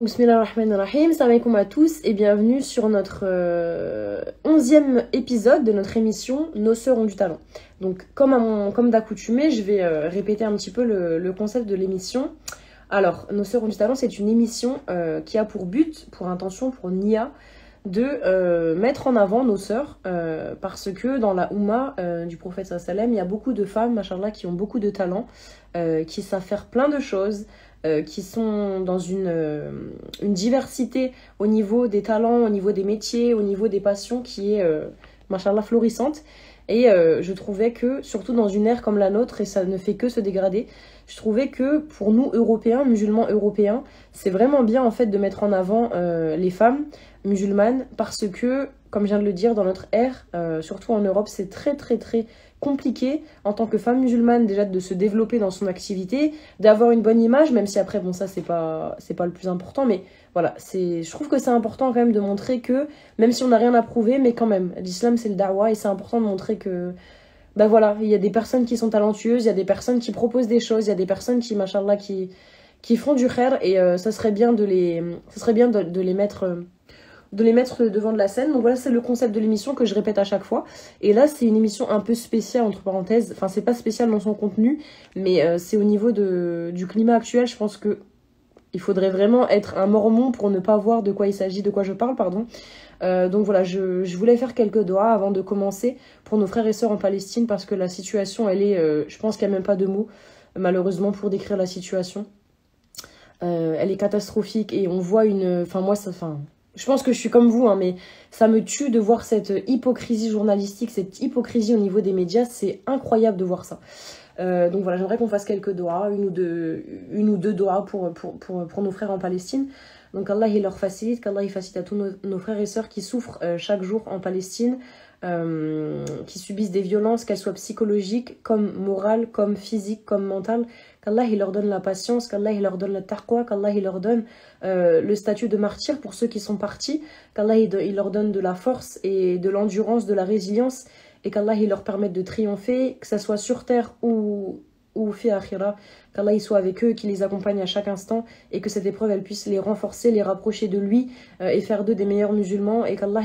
Bismillahirrahmanirrahim, salam alaikum à tous et bienvenue sur notre 11e épisode de notre émission Nos sœurs ont du talent. Donc comme d'accoutumé, je vais répéter un petit peu le concept de l'émission. Alors, Nos sœurs ont du talent, c'est une émission qui a pour but, pour intention, pour nia, de mettre en avant nos sœurs parce que dans la Oumma du prophète sallam, il y a beaucoup de femmes, machallah, qui ont beaucoup de talent, qui savent faire plein de choses, qui sont dans une diversité au niveau des talents, au niveau des métiers, au niveau des passions qui est, machallah, florissante. Et je trouvais que, surtout dans une ère comme la nôtre, et ça ne fait que se dégrader, je trouvais que pour nous, Européens, musulmans européens, c'est vraiment bien en fait de mettre en avant les femmes musulmanes parce que, comme je viens de le dire, dans notre ère, surtout en Europe, c'est très très très compliqué en tant que femme musulmane déjà de se développer dans son activité, d'avoir une bonne image, même si après, bon ça c'est pas le plus important, mais voilà, je trouve que c'est important quand même de montrer que, même si on n'a rien à prouver, mais quand même, l'islam c'est le da'wah et c'est important de montrer que ben voilà, il y a des personnes qui sont talentueuses, il y a des personnes qui proposent des choses, il y a des personnes qui, machallah, qui font du khair et ça serait bien de les mettre devant de la scène. Donc voilà, c'est le concept de l'émission que je répète à chaque fois. Et là, c'est une émission un peu spéciale, entre parenthèses. Enfin, c'est pas spécial dans son contenu, mais c'est au niveau du climat actuel. Je pense que il faudrait vraiment être un mormon pour ne pas voir de quoi il s'agit, de quoi je parle, pardon. Donc voilà, je voulais faire quelques doigts avant de commencer pour nos frères et sœurs en Palestine parce que la situation, elle est, je pense qu'il n'y a même pas de mots, malheureusement, pour décrire la situation. Elle est catastrophique et on voit une... Enfin, moi, je pense que je suis comme vous, hein, mais ça me tue de voir cette hypocrisie journalistique, cette hypocrisie au niveau des médias. C'est incroyable de voir ça. Donc voilà, j'aimerais qu'on fasse quelques doigts, une ou deux doigts pour nos frères en Palestine. Donc Allah il leur facilite, qu'Allah il facilite à tous nos frères et sœurs qui souffrent chaque jour en Palestine, qui subissent des violences, qu'elles soient psychologiques, comme morales, comme physiques, comme mentales. Qu'Allah il leur donne la patience, qu'Allah il leur donne le taqwa, qu'Allah il leur donne le statut de martyr pour ceux qui sont partis, qu'Allah il leur donne de la force et de l'endurance, de la résilience, et qu'Allah il leur permette de triompher, que ce soit sur terre ou fi akhira, qu'Allah il soit avec eux, qu'il les accompagne à chaque instant et que cette épreuve elle puisse les renforcer, les rapprocher de lui et faire d'eux des meilleurs musulmans et qu'Allah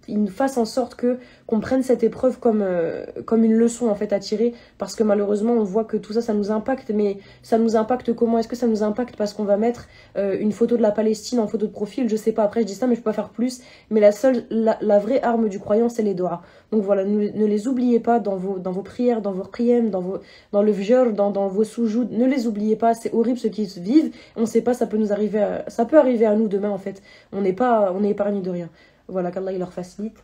il nous fasse en sorte que qu'on prenne cette épreuve comme une leçon en fait à tirer parce que malheureusement on voit que tout ça nous impacte, mais ça nous impacte comment? Est-ce que ça nous impacte parce qu'on va mettre une photo de la Palestine en photo de profil? Je sais pas, après je dis ça mais je peux pas faire plus, mais la vraie arme du croyant c'est les doigts. Donc voilà, ne les oubliez pas dans vos prières, dans vos qiyam, dans le vjeur, dans vos soujouds, ne les oubliez pas, c'est horrible ce qu'ils vivent, on ne sait pas, ça peut arriver à nous demain en fait, on est épargné de rien. Voilà, qu'Allah il leur facilite,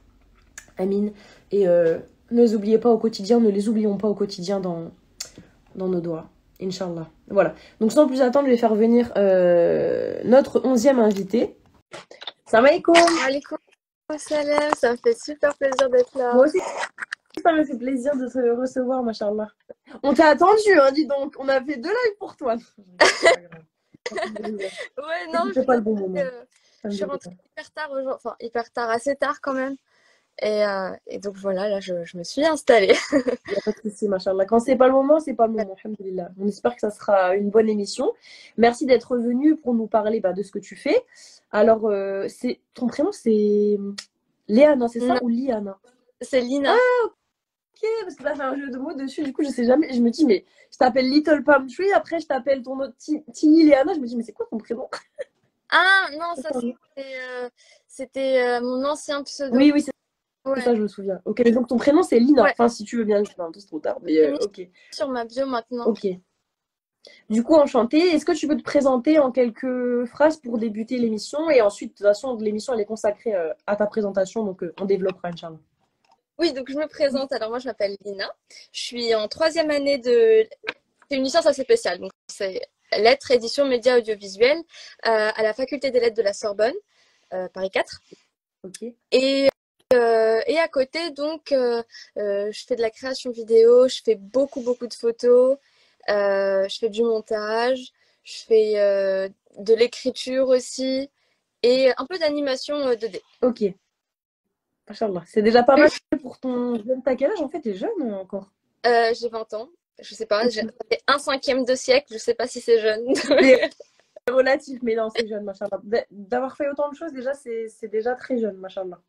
amin, et ne les oubliez pas au quotidien, ne les oublions pas au quotidien dans nos doigts, Inch'Allah. Voilà, donc sans plus attendre, je vais faire venir notre 11e invité. Salam alaikum. Alaikum salam, ça me fait super plaisir d'être là. Moi aussi, ça me fait plaisir de te recevoir, machallah. On t'a attendu, hein, dis donc. On a fait 2 lives pour toi. Ouais, non, c'est pas le bon moment. Je suis rentrée hyper tard aujourd'hui, enfin hyper tard, assez tard quand même. Et donc voilà, là je me suis installée. Il n'y a pas de souci, machallah. Quand c'est pas le moment, c'est pas le moment. Alhamdulillah. On espère que ça sera une bonne émission. Merci d'être venu pour nous parler de ce que tu fais. Alors, ton prénom, c'est Léana, c'est ça? Non. Ou Liana? C'est Lina. Ah, ok, parce que là, j'ai un jeu de mots dessus. Du coup, je sais jamais. Je me dis, mais je t'appelle Little Palm Tree. Après, je t'appelle ton autre Tini Léana. Je me dis, mais c'est quoi ton prénom? Ah non, ça c'était mon ancien pseudo. Oui, c'est ouais. ça, je me souviens. Ok, donc ton prénom, c'est Lina. Ouais. Enfin, si tu veux bien. Non, c'est trop tard, mais ok. Sur ma bio maintenant. Ok. Du coup, enchantée. Est-ce que tu peux te présenter en quelques phrases pour débuter l'émission? Et ensuite, de toute façon, l'émission, elle est consacrée à ta présentation. Donc, on développera, Inch'Allah. Oui, donc je me présente. Alors moi, je m'appelle Lina. Je suis en 3e année de... C'est une licence assez spéciale. Donc c'est lettres, édition, médias, audiovisuels à la faculté des lettres de la Sorbonne, Paris 4. Ok. Et à côté, donc, je fais de la création vidéo, je fais beaucoup de photos, je fais du montage, je fais de l'écriture aussi et un peu d'animation 2D. Ok. Machallah. C'est déjà pas mal pour ton jeune. T'as quel âge en fait? T'es jeune encore? J'ai 20 ans, je sais pas, j'ai fait un 5e de siècle, je sais pas si c'est jeune. relatif, mais non, c'est jeune, machallah. D'avoir fait autant de choses, déjà, c'est déjà très jeune, machallah.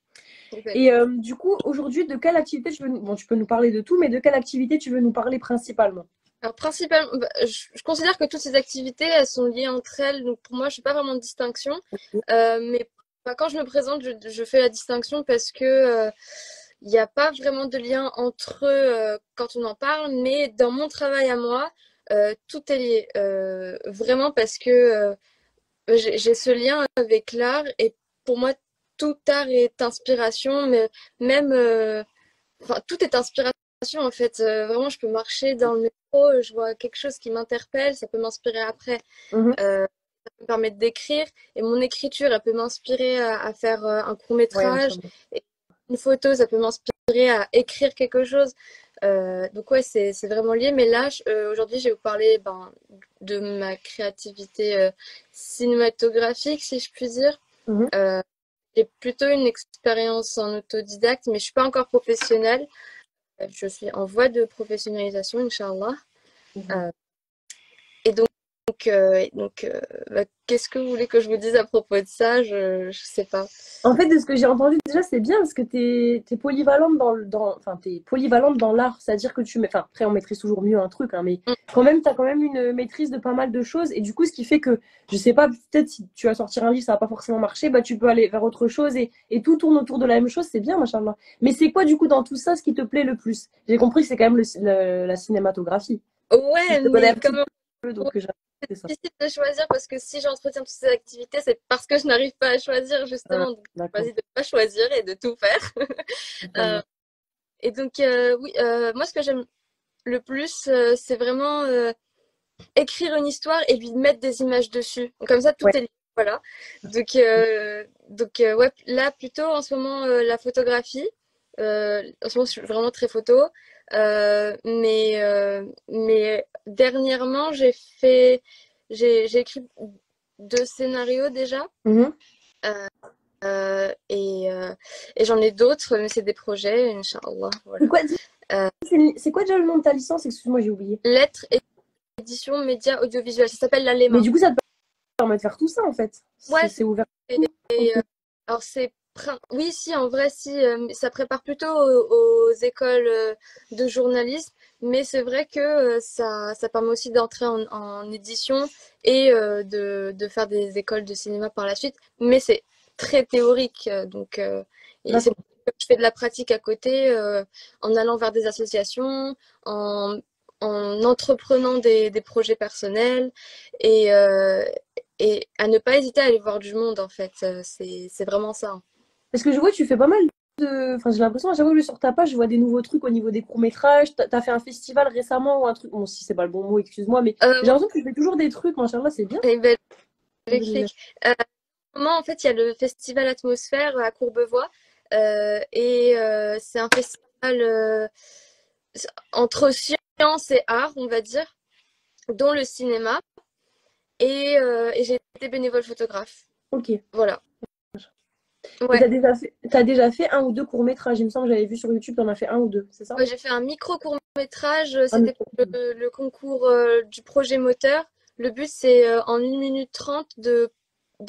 Et du coup, aujourd'hui, de quelle activité tu veux nous... Bon, tu peux nous parler de tout, mais de quelle activité tu veux nous parler principalement? Alors, principalement, je considère que toutes ces activités, elles sont liées entre elles. Donc, pour moi, je fais pas vraiment de distinction. Mais quand je me présente, je fais la distinction parce que il n'y a pas vraiment de lien entre eux quand on en parle. Mais dans mon travail à moi, tout est lié. Vraiment parce que j'ai ce lien avec l'art. Et pour moi, tout art est inspiration. Mais même, enfin, tout est inspiration en fait. Vraiment, je peux marcher dans le métro, je vois quelque chose qui m'interpelle, ça peut m'inspirer après. Mhm. Ça peut me permettre d'écrire. Et mon écriture, elle peut m'inspirer à faire un court Ouais, métrage. machallah. Et une photo, ça peut m'inspirer à écrire quelque chose. Donc ouais, c'est vraiment lié. Mais là, aujourd'hui, je vais vous parler de ma créativité cinématographique, si je puis dire. Mhm. Euh, j'ai plutôt une expérience en autodidacte, mais je suis pas encore professionnelle. Je suis en voie de professionnalisation, Inch'Allah. Mhm. Euh, et qu'est-ce que vous voulez que je vous dise à propos de ça? Je sais pas. En fait, de ce que j'ai entendu, déjà, c'est bien parce que t'es polyvalente enfin, t'es polyvalente dans l'art. C'est-à-dire que enfin, après, on maîtrise toujours mieux un truc, hein, mais Mm. quand même, t'as quand même une maîtrise de pas mal de choses. Et du coup, ce qui fait que, je sais pas, peut-être si tu vas sortir un livre, ça va pas forcément marcher, bah, tu peux aller vers autre chose et tout tourne autour de la même chose. C'est bien, machallah. Mais c'est quoi, du coup, dans tout ça, ce qui te plaît le plus? J'ai compris que c'est quand même la cinématographie. Je Ouais, te connais un mais petit comme peu, donc c'est ça. difficile de choisir parce que si j'entretiens toutes ces activités, c'est parce que je n'arrive pas à choisir Ah, justement. Donc, j'ai d'accord. choisi de ne pas choisir et de tout faire. Euh, Machallah. et donc, oui, moi, ce que j'aime le plus, c'est vraiment écrire une histoire et lui mettre des images dessus. Donc, comme ça, tout Ouais. est lié. Voilà. Ouais, là, plutôt en ce moment, la photographie. En ce moment, je suis vraiment très photo. Mais dernièrement, j'ai écrit 2 scénarios déjà. Mhm. Euh, euh, et euh, et j'en ai d'autres, mais c'est des projets, Inch'Allah. C'est Voilà. quoi, Euh, c'est quoi déjà le nom de ta licence? Excuse-moi, j'ai oublié. lettres, édition, médias, audiovisuels. Ça s'appelle la Mais LEMA. du coup, ça te permet de faire tout ça, en fait. Ouais, C'est ouvert. et, Ok. alors oui, si, en vrai, si, ça prépare plutôt aux écoles de journalisme, mais c'est vrai que ça permet aussi d'entrer en édition et de faire des écoles de cinéma par la suite, mais c'est très théorique, et c'est D'accord. pour ça que je fais de la pratique à côté, en allant vers des associations, en, en entreprenant des projets personnels, et, euh, et à ne pas hésiter à aller voir du monde, en fait. C'est vraiment ça, hein. Parce que je vois, tu fais pas mal de. Enfin, j'ai l'impression, à chaque fois que je vais sur ta page, je vois des nouveaux trucs au niveau des courts-métrages. T'as fait un festival récemment ou un truc. Bon, si c'est pas le bon mot, excuse-moi, mais j'ai Ouais, l'impression que tu fais toujours des trucs, machin, c'est bien. et ben, Alhamdoulilah. j'explique. En ce moment, en fait, il y a le festival Atmosphère à Courbevoie. C'est un festival entre science et art, on va dire, dont le cinéma. Et j'ai été bénévole photographe. Ok. Et Voilà. Ouais. t'as déjà fait un ou deux courts-métrages. Il me semble que j'avais vu sur YouTube, t'en as fait un ou deux, c'est ça? Ouais, j'ai fait un micro court-métrage. Un C'était micro. le concours du projet moteur. Le but, c'est en 1 minute 30 de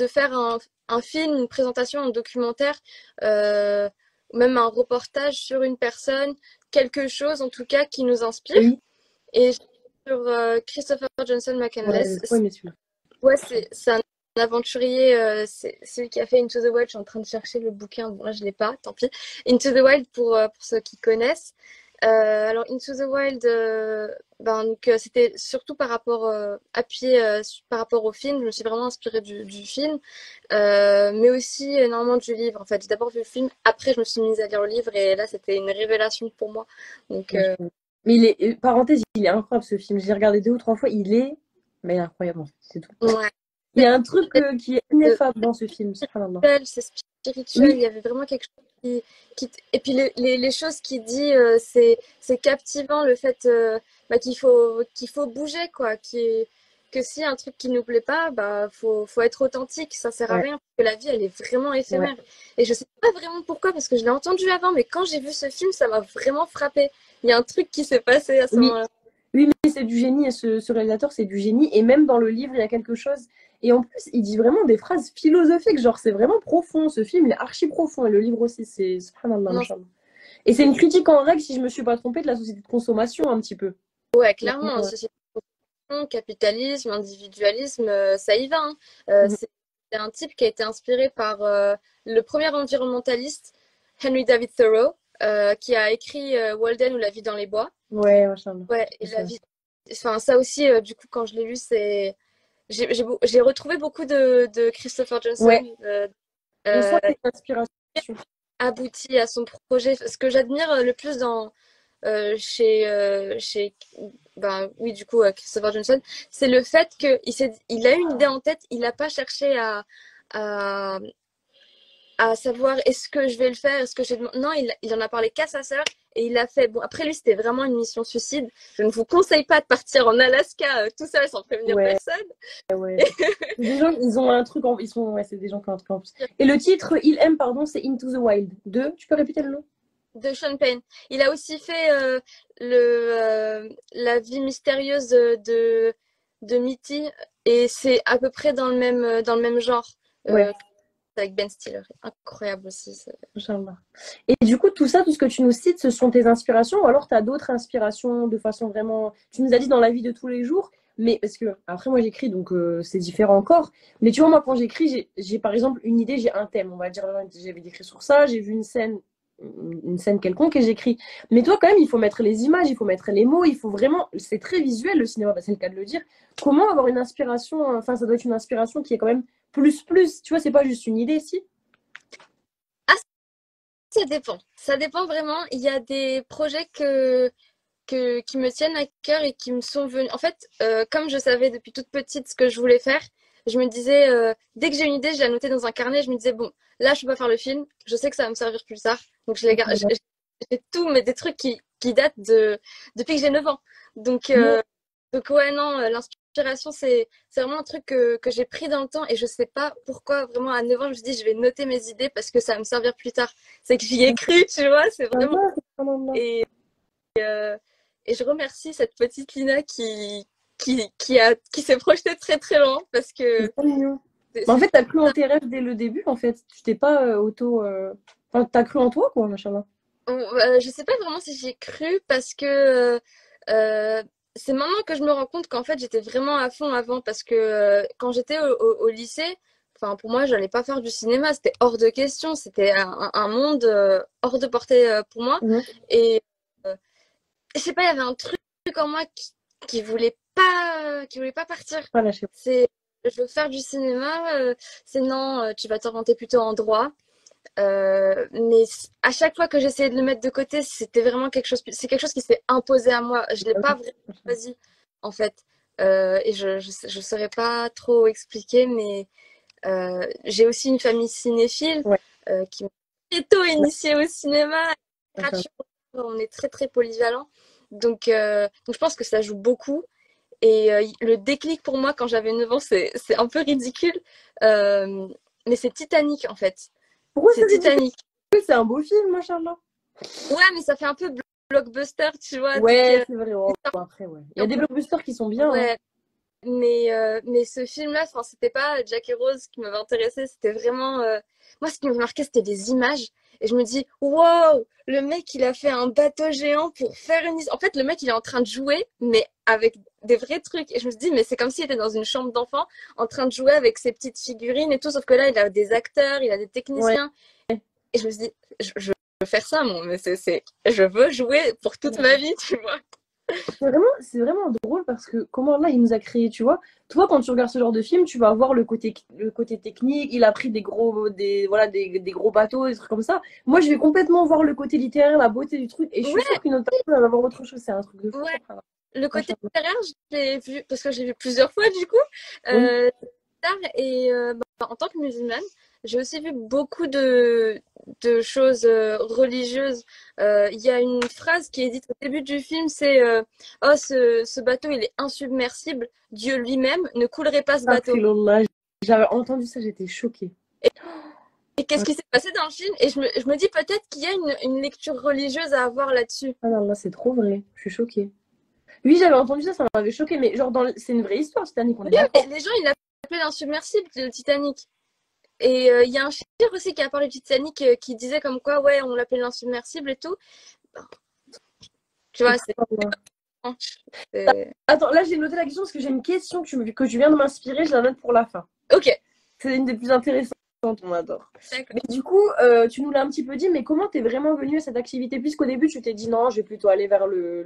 faire un film, une présentation, un documentaire, euh, même un reportage sur une personne, quelque chose en tout cas qui nous inspire. Oui. Et sur Christopher Johnson Ouais, McCandless. ouais, mais celui-là. Ouais, c'est un aventurier, c'est celui qui a fait Into the Wild. Je suis en train de chercher le bouquin. Bon, là, je l'ai pas, tant pis. Into the Wild pour ceux qui connaissent. Alors, Into the Wild, c'était surtout par rapport, appuyé par rapport au film. Je me suis vraiment inspirée du film, mais aussi énormément du livre. En fait, j'ai d'abord vu le film, après, je me suis mise à lire le livre, et là, c'était une révélation pour moi. Donc, Mais parenthèse, il est incroyable ce film. J'ai regardé deux ou trois fois. Mais il est incroyable, en fait, c'est tout. ouais. Il y a un truc qui est C'est ineffable dans ce film, subhanallah. c'est spirituel, il Oui, y avait vraiment quelque chose et puis les choses qu'il dit, c'est captivant, le fait qu'il faut bouger, quoi, que si un truc qui nous plaît pas, bah faut être authentique, ça sert à ouais, rien, parce que la vie, elle est vraiment ouais. éphémère. Et je sais pas vraiment pourquoi, parce que je l'ai entendu avant, mais quand j'ai vu ce film, ça m'a vraiment frappé. Il y a un truc qui s'est passé à ce Oui, moment-là. oui, mais c'est du génie et ce réalisateur, c'est du génie. Et même dans le livre, il y a quelque chose. Et en plus, il dit vraiment des phrases philosophiques. Genre, c'est vraiment profond. Ce film, il est archi profond. Et le livre aussi, c'est subhanallah, Non, machallah. Et c'est une critique en règle, si je me suis pas trompée, de la société de consommation, un petit peu. ouais, Ouais, clairement, ouais. société de consommation, capitalisme, individualisme, ça y va, hein. Mhm. C'est un type qui a été inspiré par le premier environnementaliste, Henry David Thoreau, qui a écrit Walden ou La vie dans les bois. Ouais, machallah. Ouais, et C'est la ça. vie. Enfin, ça aussi, du coup, quand je l'ai lu, c'est. J'ai retrouvé beaucoup de Christopher Ouais, Johnson, on sent euh, que c'est une inspiration. abouti à son projet. Ce que j'admire le plus chez ben, oui, du coup, Christopher Johnson, c'est le fait qu'il a eu une idée en tête, il n'a pas cherché à, à savoir est-ce que je vais le faire, est-ce que j'ai. Non, il en a parlé qu'à sa sœur et il l'a fait. Bon, après lui, c'était vraiment une mission suicide. Je ne vous conseille pas de partir en Alaska tout seul sans prévenir Ouais, personne. ouais. C'est des gens, ils ont un truc en. Ils sont... Ouais, c'est des gens qui ont un truc en plus. Et le titre, Il aime, pardon, c'est Into the Wild. Tu peux répéter le nom? De Sean Penn. Il a aussi fait la vie mystérieuse de Mitty et c'est à peu près dans le même genre Ouais, avec Ben Stiller. Incroyable aussi. Inch'Allah. Et du coup, tout ça, tout ce que tu nous cites, ce sont tes inspirations ou alors tu as d'autres inspirations de façon vraiment. Tu nous as dit dans la vie de tous les jours, mais parce que après, moi j'écris donc c'est différent encore. Mais tu vois, moi quand j'écris, j'ai par exemple une idée, j'ai un thème, on va dire, j'avais écrit sur ça, j'ai vu une scène quelconque et j'écris. Mais toi, quand même, il faut mettre les images, il faut mettre les mots, il faut vraiment. C'est très visuel le cinéma, bah, c'est le cas de le dire. Comment avoir une inspiration, enfin, ça doit être une inspiration qui est quand même plus. Tu vois, c'est pas juste une idée, si. Ah, ça dépend. Ça dépend vraiment. Il y a des projets qui me tiennent à cœur et qui me sont venus. En fait, comme je savais depuis toute petite ce que je voulais faire, je me disais, dès que j'ai une idée, je la notais dans un carnet. Je me disais, bon, là, je peux pas faire le film. Je sais que ça va me servir plus tard. Donc, je les garde. J'ai tout, mais des trucs qui datent depuis que j'ai 9 ans. Donc, Ouais. donc ouais, non, l'inspiration, c'est vraiment un truc que j'ai pris dans le temps et je sais pas pourquoi, vraiment, à 9 ans, je me suis dit, je vais noter mes idées parce que ça va me servir plus tard. C'est que j'y ai cru, tu vois, c'est vraiment. Et, euh, et je remercie cette petite Lina qui s'est projetée très très loin parce C'est que trop mignon. Mais en c'est fait, t'as cru en tes rêves dès le début, en fait. Tu t'es pas auto. Enfin, t'as cru en toi, quoi, machin. je sais pas vraiment si j'ai cru parce que euh, c'est maintenant que je me rends compte qu'en fait j'étais vraiment à fond avant parce que quand j'étais au lycée, enfin pour moi j'allais pas faire du cinéma, c'était hors de question, c'était un monde hors de portée pour moi Mhm. et je sais pas, il y avait un truc en moi qui voulait pas partir. Pas lâcher. C'est je veux faire du cinéma, c'est non, tu vas t'orienter plutôt en droit. Mais à chaque fois que j'essayais de le mettre de côté, c'était vraiment c'est quelque chose qui s'est imposé à moi. Je l'ai pas vraiment choisi, en fait. Et je saurais pas trop expliquer, mais j'ai aussi une famille cinéphile Ouais, qui m'a très tôt initiée au cinéma. machin. On est très très polyvalent. Donc je pense que ça joue beaucoup. Et le déclic pour moi quand j'avais 9 ans, c'est un peu ridicule. Euh, mais c'est Titanic en fait. Pourquoi C'est c'est ridicule? Titanic. C'est un beau film, machin. Ouais, mais ça fait un peu blockbuster, tu vois. Donc, Ouais, c'est vrai. Oh, bon, après, ouais. Il y a un des peu. blockbusters qui sont bien, hein. Ouais. Mais ce film-là, enfin, c'était pas Jack et Rose qui m'avait intéressé, c'était vraiment. Moi, ce qui m'avait marqué, c'était les images. Et je me dis, wow, le mec, il a fait un bateau géant pour faire une. En fait, le mec, il est en train de jouer, mais avec des vrais trucs. Et je me suis dit, mais c'est comme s'il était dans une chambre d'enfant, en train de jouer avec ses petites figurines et tout, sauf que là, il a des acteurs, il a des Ouais. techniciens. Et je me suis dit, je veux faire ça, moi, mais je veux jouer pour toute ma vie, tu vois. C'est vraiment drôle parce que comment là il nous a créé, tu vois. Toi, quand tu regardes ce genre de film, tu vas voir le côté technique. Il a pris voilà, des gros bateaux, des trucs comme ça. Moi, je vais complètement voir le côté littéraire, la beauté du truc, et je suis Ouais, sûre qu'une autre personne elle va voir autre chose. C'est un truc de fou, ouais. ça. Le côté Machin. littéraire, je l'ai vu, parce que je l'ai vu plusieurs fois, du coup, Oui. euh, tard, et en tant que musulmane, j'ai aussi vu beaucoup de choses religieuses. Il y a une phrase qui est dite au début du film, c'est oh, ce bateau, il est insubmersible. Dieu lui-même ne coulerait pas ce bateau. Astaghfirullah. J'avais entendu ça, j'étais choquée. Et qu'est-ce qui s'est passé dans le film? Et je me dis peut-être qu'il y a une lecture religieuse à avoir là-dessus. Ah là là, c'est trop vrai. Je suis choquée. Oui, j'avais entendu ça, ça m'avait choqué, mais genre, c'est une vraie histoire, Titanic, on est Oui, mais d'accord. les gens, ils l'appelaient l'insubmersible de Titanic. Et il y a un cher aussi qui a parlé du Titanic qui disait comme quoi, ouais, on l'appelait l'insubmersible et tout. Ben, tu vois, Subhanallah. c'est- Attends, là, j'ai noté la question parce que j'ai une question que tu viens de m'inspirer, je la note pour la fin. Ok, C'est une des plus intéressantes, on adore. d'accord. Mais du coup, tu nous l'as un petit peu dit, mais comment t'es vraiment venue à cette activité? Puisqu'au début, tu t'es dit non, je vais plutôt aller vers le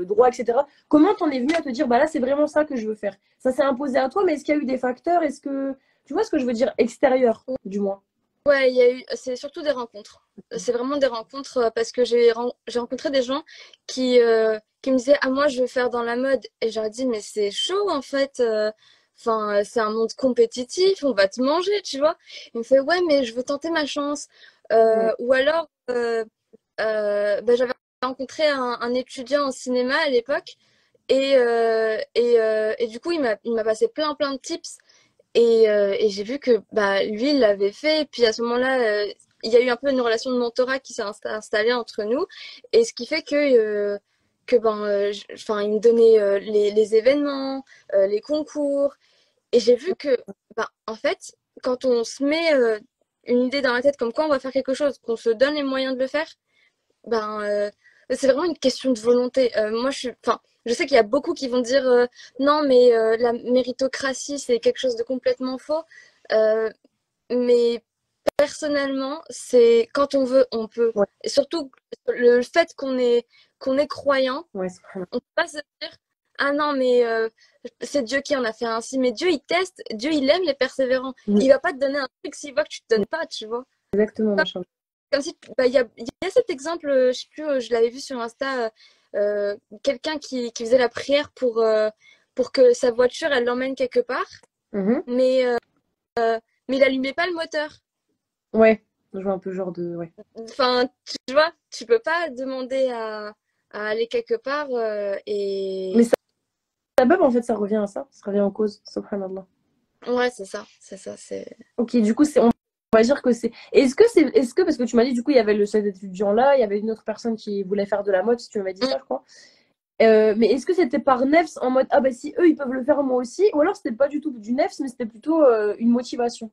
droit, etc. Comment t'en es venue à te dire, bah là, c'est vraiment ça que je veux faire? Ça s'est imposé à toi, mais est-ce qu'il y a eu des facteurs? Est-ce que, tu vois ce que je veux dire, extérieurs, du moins? Ouais, c'est surtout des rencontres. C'est vraiment des rencontres parce que j'ai rencontré des gens qui me disaient, ah, moi, je veux faire dans la mode. Et j'aurais dit, mais c'est chaud, en fait. Enfin, c'est un monde compétitif, on va te manger, tu vois. Il me fait, ouais, mais je veux tenter ma chance. Ouais. Ou alors, bah, j'avais rencontré un étudiant en cinéma à l'époque. Et du coup, il m'a passé plein de tips. Et j'ai vu que bah, lui, il l'avait fait. Et puis à ce moment-là, il y a eu un peu une relation de mentorat qui s'est installée entre nous. Et ce qui fait que ben, enfin, il me donnait les événements, les concours. Et j'ai vu que, ben, en fait, quand on se met une idée dans la tête comme quoi on va faire quelque chose, qu'on se donne les moyens de le faire, ben, c'est vraiment une question de volonté. Moi, enfin, je sais qu'il y a beaucoup qui vont dire non, mais la méritocratie, c'est quelque chose de complètement faux. Euh, mais personnellement, c'est quand on veut, on peut. Ouais, Et surtout, le fait qu'on est croyant, ouais, subhanallah. on peut pas se dire ah non, mais c'est Dieu qui en a fait ainsi. Mais Dieu, il teste, Dieu, il aime les persévérants. Mm, Il va pas te donner un truc s'il voit que tu te donnes pas, tu vois. exactement, machin. Comme si, bah, il y a cet exemple, je sais plus, je l'avais vu sur Insta, quelqu'un qui faisait la prière pour que sa voiture, elle l'emmène quelque part, Mhm. mais, mais il allumait pas le moteur. Ouais, je vois un peu genre de. Ouais. Enfin, tu vois, tu peux pas demander à aller quelque part Mais et... ça, sabab, en fait, ça revient à ça. Ça revient en cause, subhanallah. Ouais, c'est ça, c'est... Ok, du coup, on va dire que c'est. Est-ce que, parce que tu m'as dit, du coup, il y avait cet étudiant-là, il y avait une autre personne qui voulait faire de la mode, si tu m'as dit Mm. ça, je crois. Mais est-ce que c'était par nefs en mode, ah bah si eux, ils peuvent le faire, moi aussi, ou alors c'était pas du tout du nefs, mais c'était plutôt une motivation.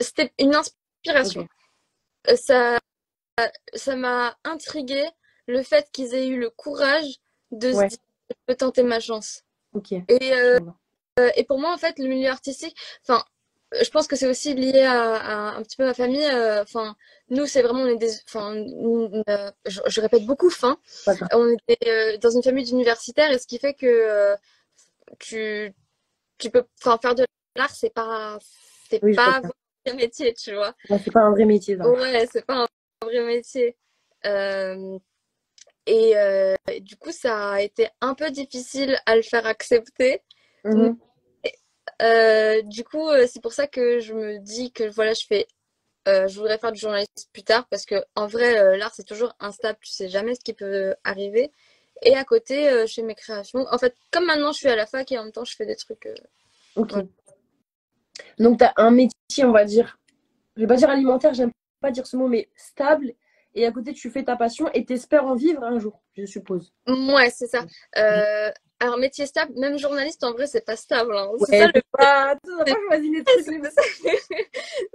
C'était une Ok, inspiration. Ça m'a intrigué le fait qu'ils aient eu le courage de se ouais, dire, je peux tenter ma chance. ok. Et, Inch'Allah. et pour moi, en fait, le milieu artistique, enfin, je pense que c'est aussi lié à un petit peu ma famille. Enfin, nous, c'est vraiment, on est des, enfin, je répète beaucoup, fin. Pas grave. On était dans une famille d'universitaires, et ce qui fait que tu, tu peux, enfin, faire de l'art, c'est Oui, je vois pas bien. un métier, tu vois. Ouais, c'est pas un vrai métier, ça. Ouais, c'est pas un vrai métier. Euh, et du coup, ça a été un peu difficile à le faire accepter. Mais, Mhm. du coup, c'est pour ça que je me dis que voilà, je voudrais faire du journalisme plus tard parce que en vrai, l'art c'est toujours instable, tu sais jamais ce qui peut arriver. Et à côté, je fais mes créations. En fait, comme maintenant je suis à la fac et en même temps je fais des trucs. Voilà. Ok. Donc, tu as un métier, on va dire, je vais pas dire alimentaire, j'aime pas dire ce mot, mais stable, et à côté, tu fais ta passion et t'espères en vivre un jour, je suppose. Ouais, c'est ça. Euh, alors métier stable, même journaliste en vrai c'est pas stable, hein. C'est ça Ouais, le tu n'as pas c'est choisi les trucs les c'est ça,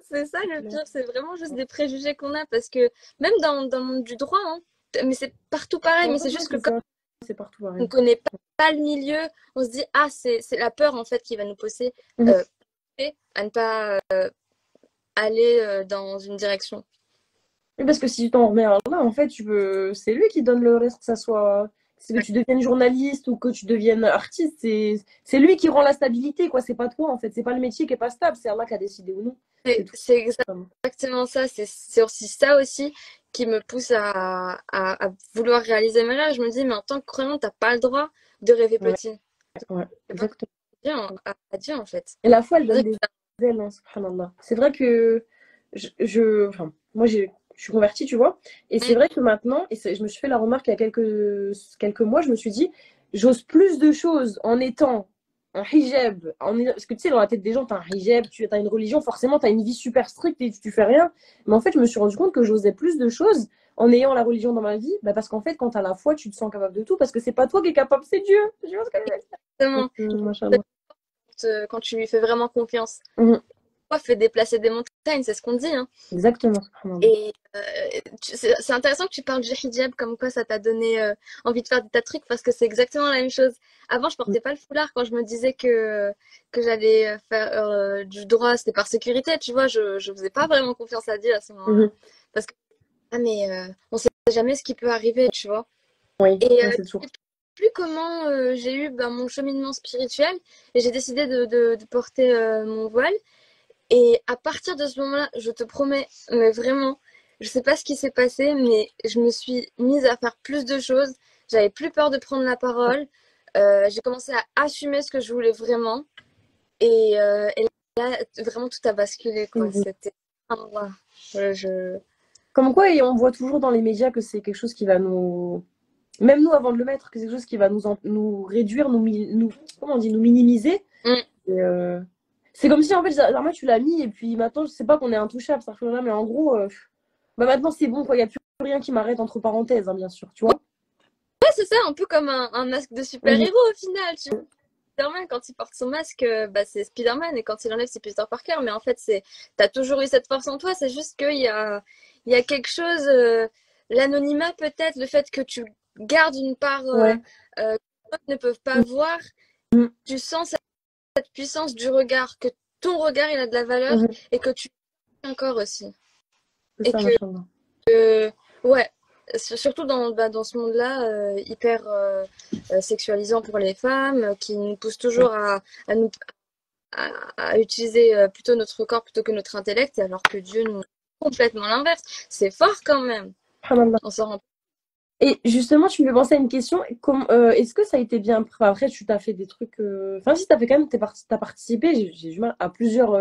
c'est ça le plus. pire, c'est vraiment juste des préjugés qu'on a parce que même dans le monde du droit, hein, mais c'est partout pareil, Ouais, mais ouais, c'est juste que c'est comme ça. C'est partout on pareil. connaît pas le milieu, on se dit ah c'est la peur en fait qui va nous pousser Mhm. euh, à ne pas aller dans une direction. Oui, parce que si tu t'en remets à Allah, en fait, c'est lui qui donne le reste, que ça soit. C'est que tu deviennes journaliste ou que tu deviennes artiste, c'est lui qui rend la stabilité, quoi. C'est pas toi, en fait. C'est pas le métier qui est pas stable, c'est Allah qui a décidé ou non. C'est tout. C'est exactement ça, c'est aussi ça aussi qui me pousse à vouloir réaliser mes rêves. Je me dis mais en tant que croyant t'as pas le droit de rêver Ouais, petit. ouais, C'est pas exactement. Dieu, à Dieu en fait. Et la foi, elle donne C'est-à-dire des ailes, hein, subhanallah. C'est vrai que enfin, moi, je suis convertie, tu vois. Et c'est que- vrai que maintenant, je me suis fait la remarque il y a quelques mois, je me suis dit, j'ose plus de choses en étant en hijab. Parce que tu sais, dans la tête des gens, t'as un hijab, tu as une religion, forcément, t'as une vie super stricte et tu fais rien. Mais en fait, je me suis rendu compte que j'osais plus de choses en ayant la religion dans ma vie? Bah, parce qu'en fait, quand tu as la foi, tu te sens capable de tout, parce que c'est pas toi qui es capable, c'est Dieu. Tu vois ce que je veux dire? Exactement. Machallah. Quand tu lui fais vraiment confiance. Mhm. Foi fait déplacer des montagnes, c'est ce qu'on dit. Hein. Exactement. Subhanallah. Et c'est intéressant que tu parles du hijab, comme quoi ça t'a donné envie de faire des tas de trucs, parce que c'est exactement la même chose. Avant, je portais pas le foulard quand je me disais que j'allais faire du droit, c'était par sécurité, tu vois. Je faisais pas vraiment confiance à Dieu à ce moment-là. Mhm. Parce que, ah, mais on sait jamais ce qui peut arriver, tu vois. Oui, Et ouais, c'est toujours. je sais plus comment j'ai eu mon cheminement spirituel et j'ai décidé de porter mon voile. Et à partir de ce moment-là, je te promets, mais vraiment, je sais pas ce qui s'est passé, mais je me suis mise à faire plus de choses. J'avais plus peur de prendre la parole. J'ai commencé à assumer ce que je voulais vraiment. Et là, vraiment, tout a basculé, quoi. Mhm. C'était. Ah, voilà. Je... Comme quoi, et on voit toujours dans les médias que c'est quelque chose qui va nous. Même nous, avant de le mettre, que c'est quelque chose qui va nous réduire, comment on dit, nous minimiser. Mm. Et, c'est comme si, en fait, Zarma, tu l'as mis, et puis maintenant, je sais pas qu'on est intouchable, ça fait là, mais en gros, bah maintenant, c'est bon, quoi. Il n'y a plus rien qui m'arrête, entre parenthèses, hein, bien sûr, tu vois. Ouais, c'est ça, un peu comme un masque de Mhm. super-héros au final. Tu vois. Spider-Man, quand il porte son masque, bah, c'est Spider-Man, et quand il enlève, c'est Peter Parker. Mais en fait, t'as toujours eu cette force en toi. C'est juste il y a quelque chose, l'anonymat peut-être, le fait que tu gardes une part Ouais. que d'autres ne peuvent pas voir. Mhm. Tu sens cette puissance du regard, que ton regard, il a de la valeur Mhm. et que tu encore aussi. C'est Et ça, que, machin. ouais, surtout dans ce monde-là, hyper sexualisant pour les femmes, qui nous pousse toujours à nous à utiliser plutôt notre corps plutôt que notre intellect, alors que Dieu nous complètement l'inverse. C'est fort quand même. Subhanallah. On s'en rend. Et justement, tu me fais penser à une question. Est-ce que ça a été bien. Enfin, après, tu t'as fait des trucs. Enfin, si, t'as fait quand même. T'as participé, j'ai du mal, à plusieurs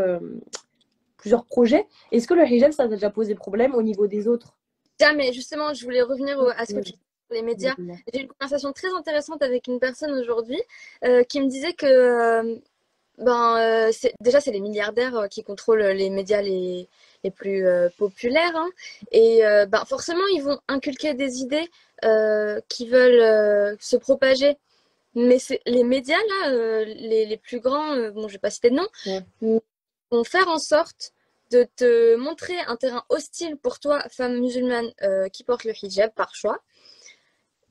projets. Est-ce que le hijab, ça t'a déjà posé problème au niveau des autres? Mais justement, je voulais revenir à ce que tu dis sur les médias. Dis-moi. J'ai eu une conversation très intéressante avec une personne aujourd'hui qui me disait que déjà, c'est les milliardaires qui contrôlent les médias les plus populaires. Hein. Et forcément, ils vont inculquer des idées qui veulent se propager. Mais les médias, là, les plus grands, bon, je vais pas citer de nom, Ouais. mais vont faire en sorte de te montrer un terrain hostile pour toi, femme musulmane qui porte le hijab par choix.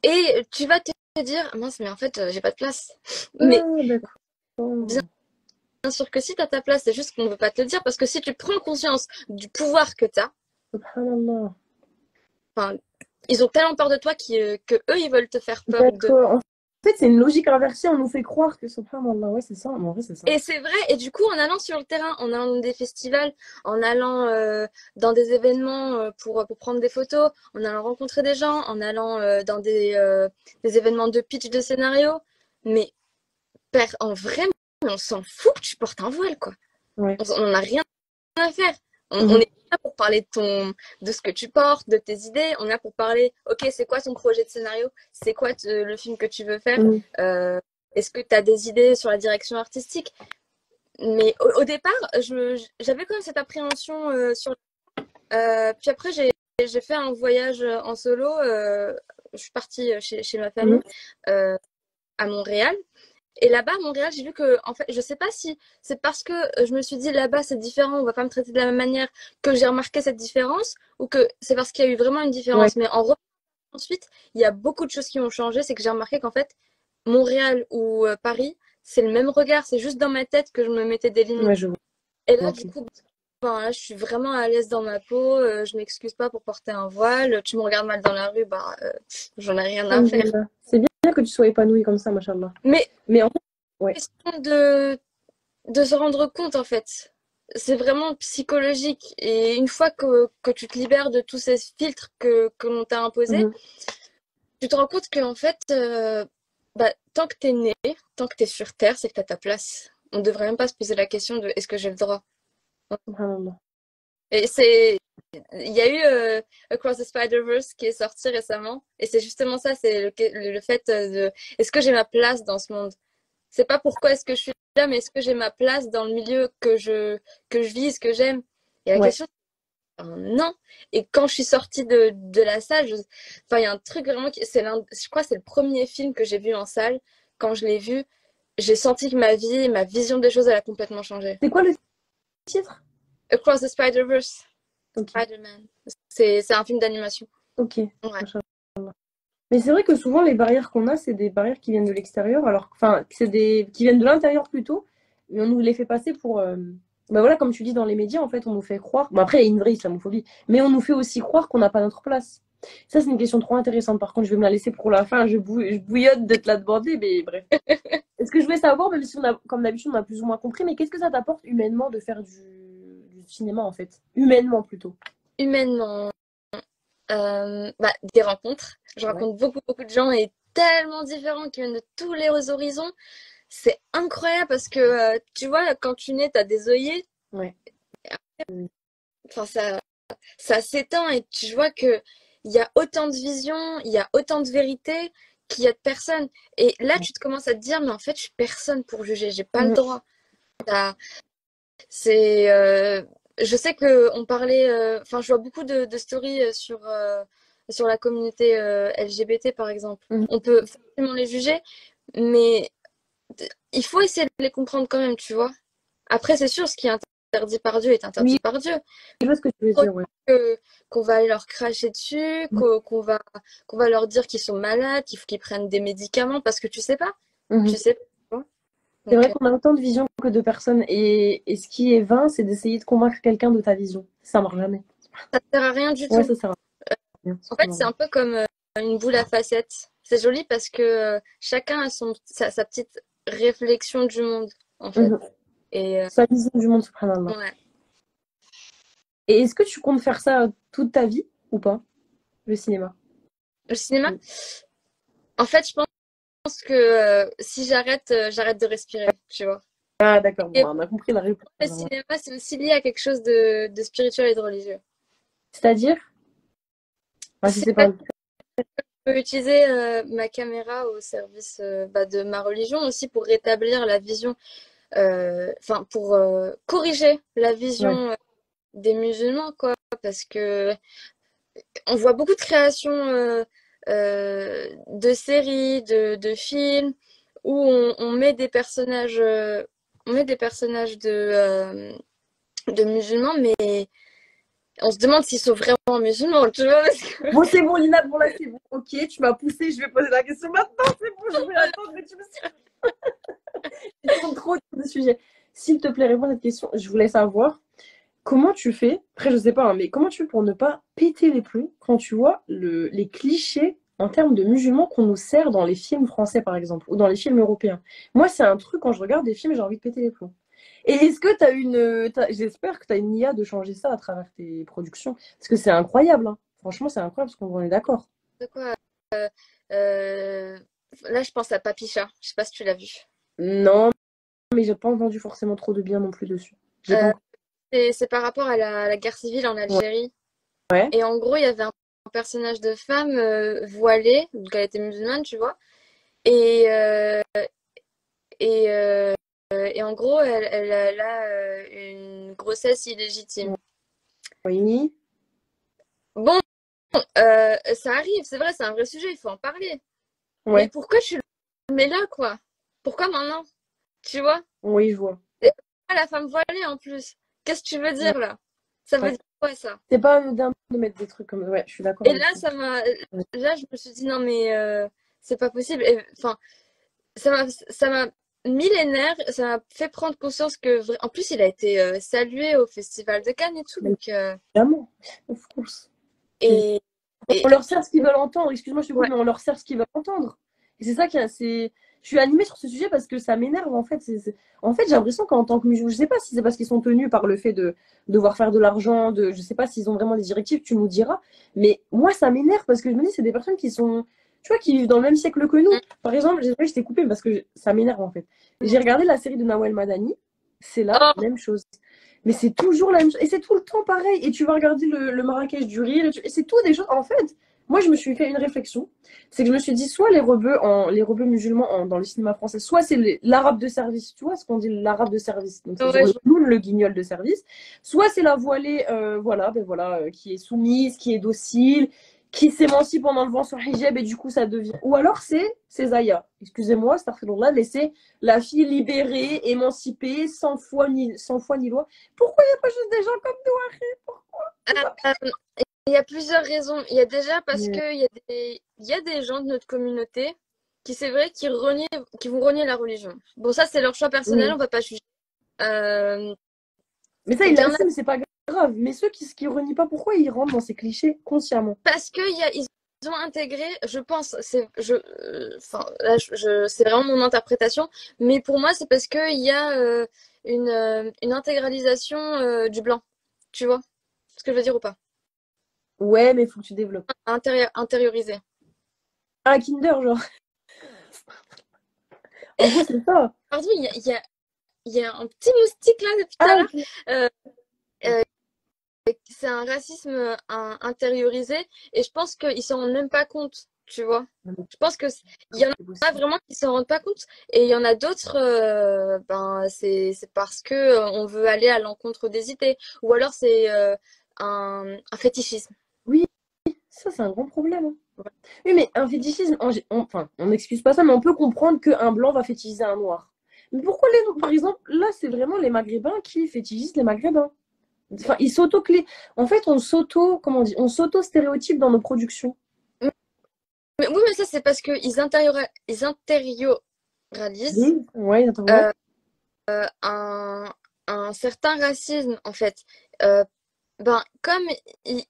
Et tu vas te dire, mince, mais en fait, j'ai pas de place. Mais Ah, d'accord. bien sûr que si tu as ta place, c'est juste qu'on ne veut pas te le dire, parce que si tu prends conscience du pouvoir que tu as, Subhanallah. ils ont tellement peur de toi que eux, ils veulent te faire peur de. D'accord. En fait, c'est une logique inversée. On nous fait croire que subhanallah. Ouais, c'est ça. Mais en vrai, c'est ça. Et c'est vrai, et du coup, en allant sur le terrain, en allant dans des festivals, en allant dans des événements pour prendre des photos, en allant rencontrer des gens, en allant dans des événements de pitch de scénario, mais en vrai, on s'en fout que tu portes un voile, quoi. Ouais. On n'a rien à faire. On Mhm. est là pour parler de ce que tu portes, de tes idées. On est là pour parler, ok, c'est quoi ton projet de scénario? C'est quoi le film que tu veux faire? Mhm. Est-ce que tu as des idées sur la direction artistique? Mais au départ, j'avais quand même cette appréhension puis après, j'ai fait un voyage en solo. Je suis partie chez ma Mhm. famille euh, à Montréal. Et là-bas, à Montréal, j'ai vu que, en fait, je sais pas si c'est parce que je me suis dit là-bas c'est différent, on va pas me traiter de la même manière que j'ai remarqué cette différence, ou que c'est parce qu'il y a eu vraiment une Ouais. différence. Mais en revenant ensuite, il y a beaucoup de choses qui ont changé. C'est que j'ai remarqué qu'en fait, Montréal ou Paris, c'est le même regard. C'est juste dans ma tête que je me mettais des limites. Ouais, je vois. Et là, du Ok. coup, là, je suis vraiment à l'aise dans ma peau. Je m'excuse pas pour porter un voile. Tu me regardes mal dans la rue, j'en ai rien à faire. Alhamdulillah. C'est bien que tu sois épanouie comme ça, machallah. Mais Mais en fait, ouais. question de se rendre compte, en fait. C'est vraiment psychologique. Et une fois que tu te libères de tous ces filtres que l'on t'a imposés, Mhm. tu te rends compte qu'en fait, tant que t'es né, tant que t'es sur Terre, c'est que t'as ta place. On devrait même pas se poser la question de est-ce que j'ai le droit. Subhanallah. Et il y a eu Across the Spider-Verse qui est sorti récemment. Et c'est justement ça, c'est le fait de est-ce que j'ai ma place dans ce monde? C'est pas pourquoi est-ce que je suis là, mais est-ce que j'ai ma place dans le milieu que je vise, que j'aime? Et la Ouais. question, non. Et quand je suis sortie de la salle, enfin, il y a un truc vraiment je crois que c'est le premier film que j'ai vu en salle. Quand je l'ai vu, j'ai senti que ma vision des choses, elle a complètement changé. C'est quoi le titre? Across the Spider-Verse, Ok, Spider-Man. C'est un film d'animation. ok. Ouais. Mais c'est vrai que souvent, les barrières qu'on a, c'est des barrières qui viennent de l'extérieur, alors enfin, c'est des qui viennent de l'intérieur plutôt, mais on nous les fait passer pour. Bah voilà, comme tu dis dans les médias, en fait, on nous fait croire. Bon, après, il y a une vraie islamophobie, mais on nous fait aussi croire qu'on n'a pas notre place. Ça, c'est une question trop intéressante. Par contre, je vais me la laisser pour la fin. Je bouillotte de te la demander, mais bref. Est-ce que je voulais savoir, même si on a, comme d'habitude, on a plus ou moins compris, mais qu'est-ce que ça t'apporte humainement de faire du cinéma, en fait? Humainement, plutôt. Humainement, des rencontres. Je Ouais. rencontre beaucoup, beaucoup de gens et tellement différents qui viennent de tous les horizons. C'est incroyable parce que, tu vois, quand tu nais, tu as des œillets. Ouais. Enfin, ça s'étend et tu vois que il y a autant de visions, il y a autant de vérités qu'il y a de personnes. Et là, tu te commences à te dire, mais en fait, je suis personne pour juger, j'ai pas le Mhm. droit. C'est, je sais que on parlait, enfin, je vois beaucoup de stories sur la communauté LGBT, par exemple. Mhm. On peut facilement les juger, mais il faut essayer de les comprendre quand même, tu vois. Après, c'est sûr, ce qui est interdit par Dieu est Oui, interdit par Dieu. je vois ce que tu veux dire, ouais. Qu'on va aller leur cracher dessus, qu'on va leur dire qu'ils sont malades, qu'il faut qu'ils prennent des médicaments parce que tu sais pas. Mhm. Tu sais pas. C'est Donc, vrai qu'on a autant de visions que de personnes. Et ce qui est vain, c'est d'essayer de convaincre quelqu'un de ta vision. Ça marche jamais. ça sert à rien du Ouais, tout. ça sert à rien. En fait, c'est un peu comme une boule à facettes. C'est joli parce que chacun a sa petite réflexion du monde, en fait. Mhm. Et Sa vision du monde, subhanallah. ouais. Et est-ce que tu comptes faire ça toute ta vie ou pas, le cinéma? Le cinéma, Mm. en fait, je pense que si j'arrête, j'arrête de respirer, tu vois. Ah, d'accord, bon, Et bah, on a compris la réponse. le Alors, ouais. cinéma, c'est aussi lié à quelque chose de spirituel et de religieux. C'est-à-dire, enfin, si C'est c'est pas pas. que je peux utiliser ma caméra au service de ma religion aussi pour rétablir la vision, enfin pour corriger la Ouais. vision des musulmans, quoi, parce que on voit beaucoup de créations de séries, de films où on met des personnages, de musulmans, mais on se demande s'ils sont vraiment musulmans, tu vois, parce que Bon, c'est bon, Lina, bon, là, c'est bon. Ok, tu m'as poussé, je vais poser la question maintenant. C'est bon, je vais attendre, mais tu me suis. Tu tournes trop de sujets. S'il te plaît, réponds à cette question. Je voulais savoir comment tu fais, après, je sais pas, hein, mais comment tu fais pour ne pas péter les plombs quand tu vois les clichés en termes de musulmans qu'on nous sert dans les films français, par exemple, ou dans les films européens. Moi, c'est un truc, quand je regarde des films, j'ai envie de péter les plombs. Et est-ce que tu as j'espère que tu as une IA de changer ça à travers tes productions, parce que c'est incroyable, hein. Franchement, c'est incroyable, parce qu'on est d'accord. de quoi euh, là, je pense à Papicha, je sais pas si tu l'as vu. Non, mais j'ai pas entendu forcément trop de bien non plus dessus. J'ai pas Euh, encore. c'est par rapport à la guerre civile en Algérie. Ouais. Et en gros, il y avait un personnage de femme voilée, donc elle était musulmane, tu vois. Et, et, euh, et en gros, elle a une grossesse illégitime. Oui. Bon, ça arrive, c'est vrai, c'est un vrai sujet, il faut en parler. Mais Ouais. pourquoi tu le mets là, quoi? Pourquoi maintenant? Tu vois? Oui, je vois. Et pourquoi la femme voilée en plus? Qu'est-ce que tu veux Ouais. dire là? Ça veut Ouais. dire quoi ça? C'est pas anodin de mettre des trucs comme. Ouais, je suis d'accord Et avec là, toi. Ouais. là, je me suis dit non mais c'est pas possible. Enfin, ça m'a millénaire, ça m'a fait prendre conscience que, en plus, il a été salué au Festival de Cannes et tout. Mais Donc, évidemment, of course. et, On et leur sert ce qu'ils veulent entendre. Excuse-moi, je te coupe, ouais, mais on leur sert ce qu'ils veulent entendre. Et c'est ça qui a, c'est. Je suis animée sur ce sujet parce que ça m'énerve en fait. En fait, j'ai l'impression qu'en tant que musulman, je sais pas si c'est parce qu'ils sont tenus par le fait de devoir faire de l'argent, je sais pas s'ils ont vraiment des directives, tu nous diras. Mais moi, ça m'énerve parce que je me dis, c'est des personnes qui sont, tu vois, qui vivent dans le même siècle que nous. Par exemple, je t'ai coupé parce que ça m'énerve en fait. J'ai regardé la série de Nawel Madani, c'est la oh, même chose. Mais c'est toujours la même chose. Et c'est tout le temps pareil. Et tu vas regarder le Marrakech du rire, et c'est tout des choses. En fait, Moi, je me suis fait une réflexion. C'est que je me suis dit, soit les rebeux musulmans dans le cinéma français, soit c'est l'arabe de service, tu vois ce qu'on dit l'arabe de service. Donc, c'est-à-dire Ouais, le clown, le guignol de service. Soit c'est la voilée, voilà, ben voilà, qui est soumise, qui est docile, qui s'émancipe en enlevant son hijab et du coup, ça devient. Ou alors c'est Zaya. Excusez-moi, astaghfirullah, mais c'est la fille libérée, émancipée, sans foi ni loi. Pourquoi il n'y a pas juste des gens comme nous, Harry? Pourquoi? C'est pas. euh, il y a plusieurs raisons. Il y a déjà parce Mais- qu'il y a des gens de notre communauté qui, c'est vrai, qui vont renier la religion. Bon, ça, c'est leur choix personnel, Oui. on va pas juger. Euh, Mais ça, il il y l'a en a dit, mais c'est pas grave. Mais ceux qui renient pas, pourquoi ils rentrent dans ces clichés consciemment? parce ils ont intégré, je pense, enfin, là, c'est vraiment mon interprétation, mais pour moi, c'est parce qu'il y a une intégralisation du blanc. Tu vois ce que je veux dire ou pas? Ouais, mais il faut que tu développes. Intériorisé. Ah, Kinder, genre. En gros, c'est ça. Pardon, il y a un petit moustique là depuis tout à Ah, l'heure. ok. Euh, euh, c'est un racisme intériorisé et je pense qu'ils s'en rendent même pas compte, tu vois. Non, mais Je pense que il y en c'est a possible. vraiment qui s'en rendent pas compte et il y en a d'autres, ben c'est parce que on veut aller à l'encontre des idées ou alors c'est un fétichisme. Oui, ça, c'est un grand problème, hein. Oui, mais un fétichisme, enfin, on n'excuse pas ça, mais on peut comprendre qu'un blanc va fétichiser un noir. Mais pourquoi par exemple, là, c'est vraiment les Maghrébins qui fétichisent les Maghrébins. Enfin, ils sauto En fait, comment on dit, on s'auto-stéréotype dans nos productions. Mais, oui, mais ça c'est parce que ils intériorisent Oui, ouais, attends, ouais. euh, un, un certain racisme en fait. Euh, Ben, comme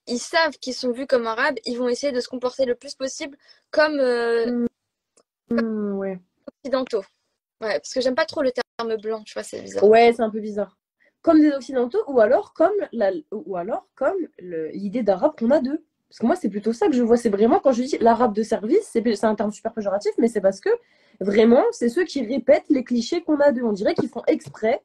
ils savent qu'ils sont vus comme arabes, ils vont essayer de se comporter le plus possible comme Ouais. occidentaux. Ouais, parce que j'aime pas trop le terme blanc, tu vois, c'est bizarre. Ouais, c'est un peu bizarre. Comme des Occidentaux, ou alors comme l'idée d'arabe qu'on a d'eux. Parce que moi, c'est plutôt ça que je vois. C'est vraiment, quand je dis l'arabe de service, c'est un terme super péjoratif, mais c'est parce que vraiment, c'est ceux qui répètent les clichés qu'on a d'eux. On dirait qu'ils font exprès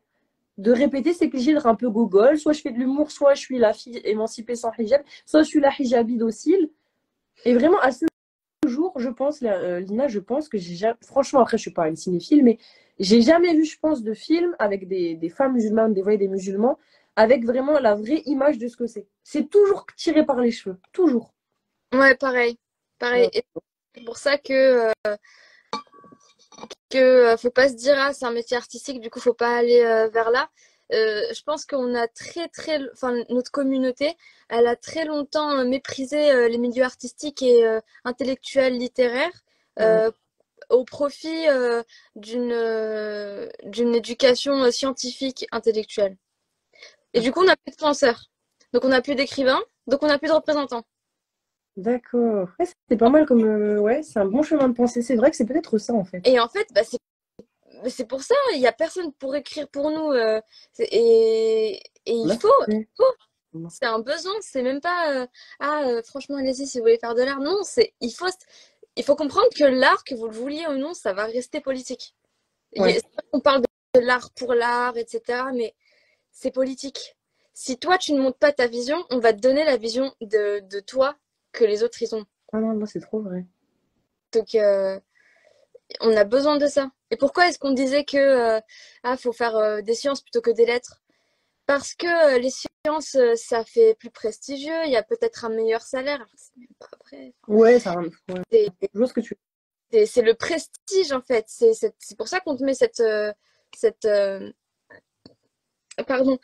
de répéter ces clichés, d'être un peu gogol. Soit je fais de l'humour, soit je suis la fille émancipée sans hijab, soit je suis la hijabi docile. Et vraiment, à ce jour, je pense, Lina, je pense que j'ai jamais. Franchement, après, je suis pas une cinéphile, mais j'ai jamais vu, je pense, de film avec des femmes musulmanes, des musulmans, avec vraiment la vraie image de ce que c'est. C'est toujours tiré par les cheveux. Toujours. Ouais, pareil. Pareil. Ouais. Et c'est pour ça que faut pas se dire, ah, c'est un métier artistique, du coup, faut pas aller vers là. Je pense qu'on a enfin, notre communauté, elle a très longtemps méprisé les milieux artistiques et intellectuels, littéraires. Ouais. euh, Au profit d'une éducation scientifique intellectuelle. Et du coup, on n'a plus de penseurs. Donc, on n'a plus d'écrivains. Donc, on n'a plus de représentants. D'accord. Ouais, c'est pas mal comme. Ouais, c'est un bon chemin de pensée. C'est vrai que c'est peut-être ça, en fait. Et en fait, bah, c'est pour ça, il n'y a personne pour écrire pour nous. Et Là, c'est. faut. C'est un besoin. C'est même pas, franchement, allez-y si vous voulez faire de l'art. Non, il faut comprendre que l'art, que vous le vouliez ou non, ça va rester politique. Ouais. On parle de l'art pour l'art, etc. Mais c'est politique. Si toi, tu ne montres pas ta vision, on va te donner la vision de toi que les autres, ils ont. Ah non, là, c'est trop vrai. Donc, on a besoin de ça. Et pourquoi est-ce qu'on disait que faut faire des sciences plutôt que des lettres? Parce que les sciences, ça fait plus prestigieux, il y a peut-être un meilleur salaire. Alors, c'est même pas vrai. Ouais, ça. Ouais. C'est Je vois ce que tu. c'est le prestige, en fait. C'est pour ça qu'on te met cette, pardon,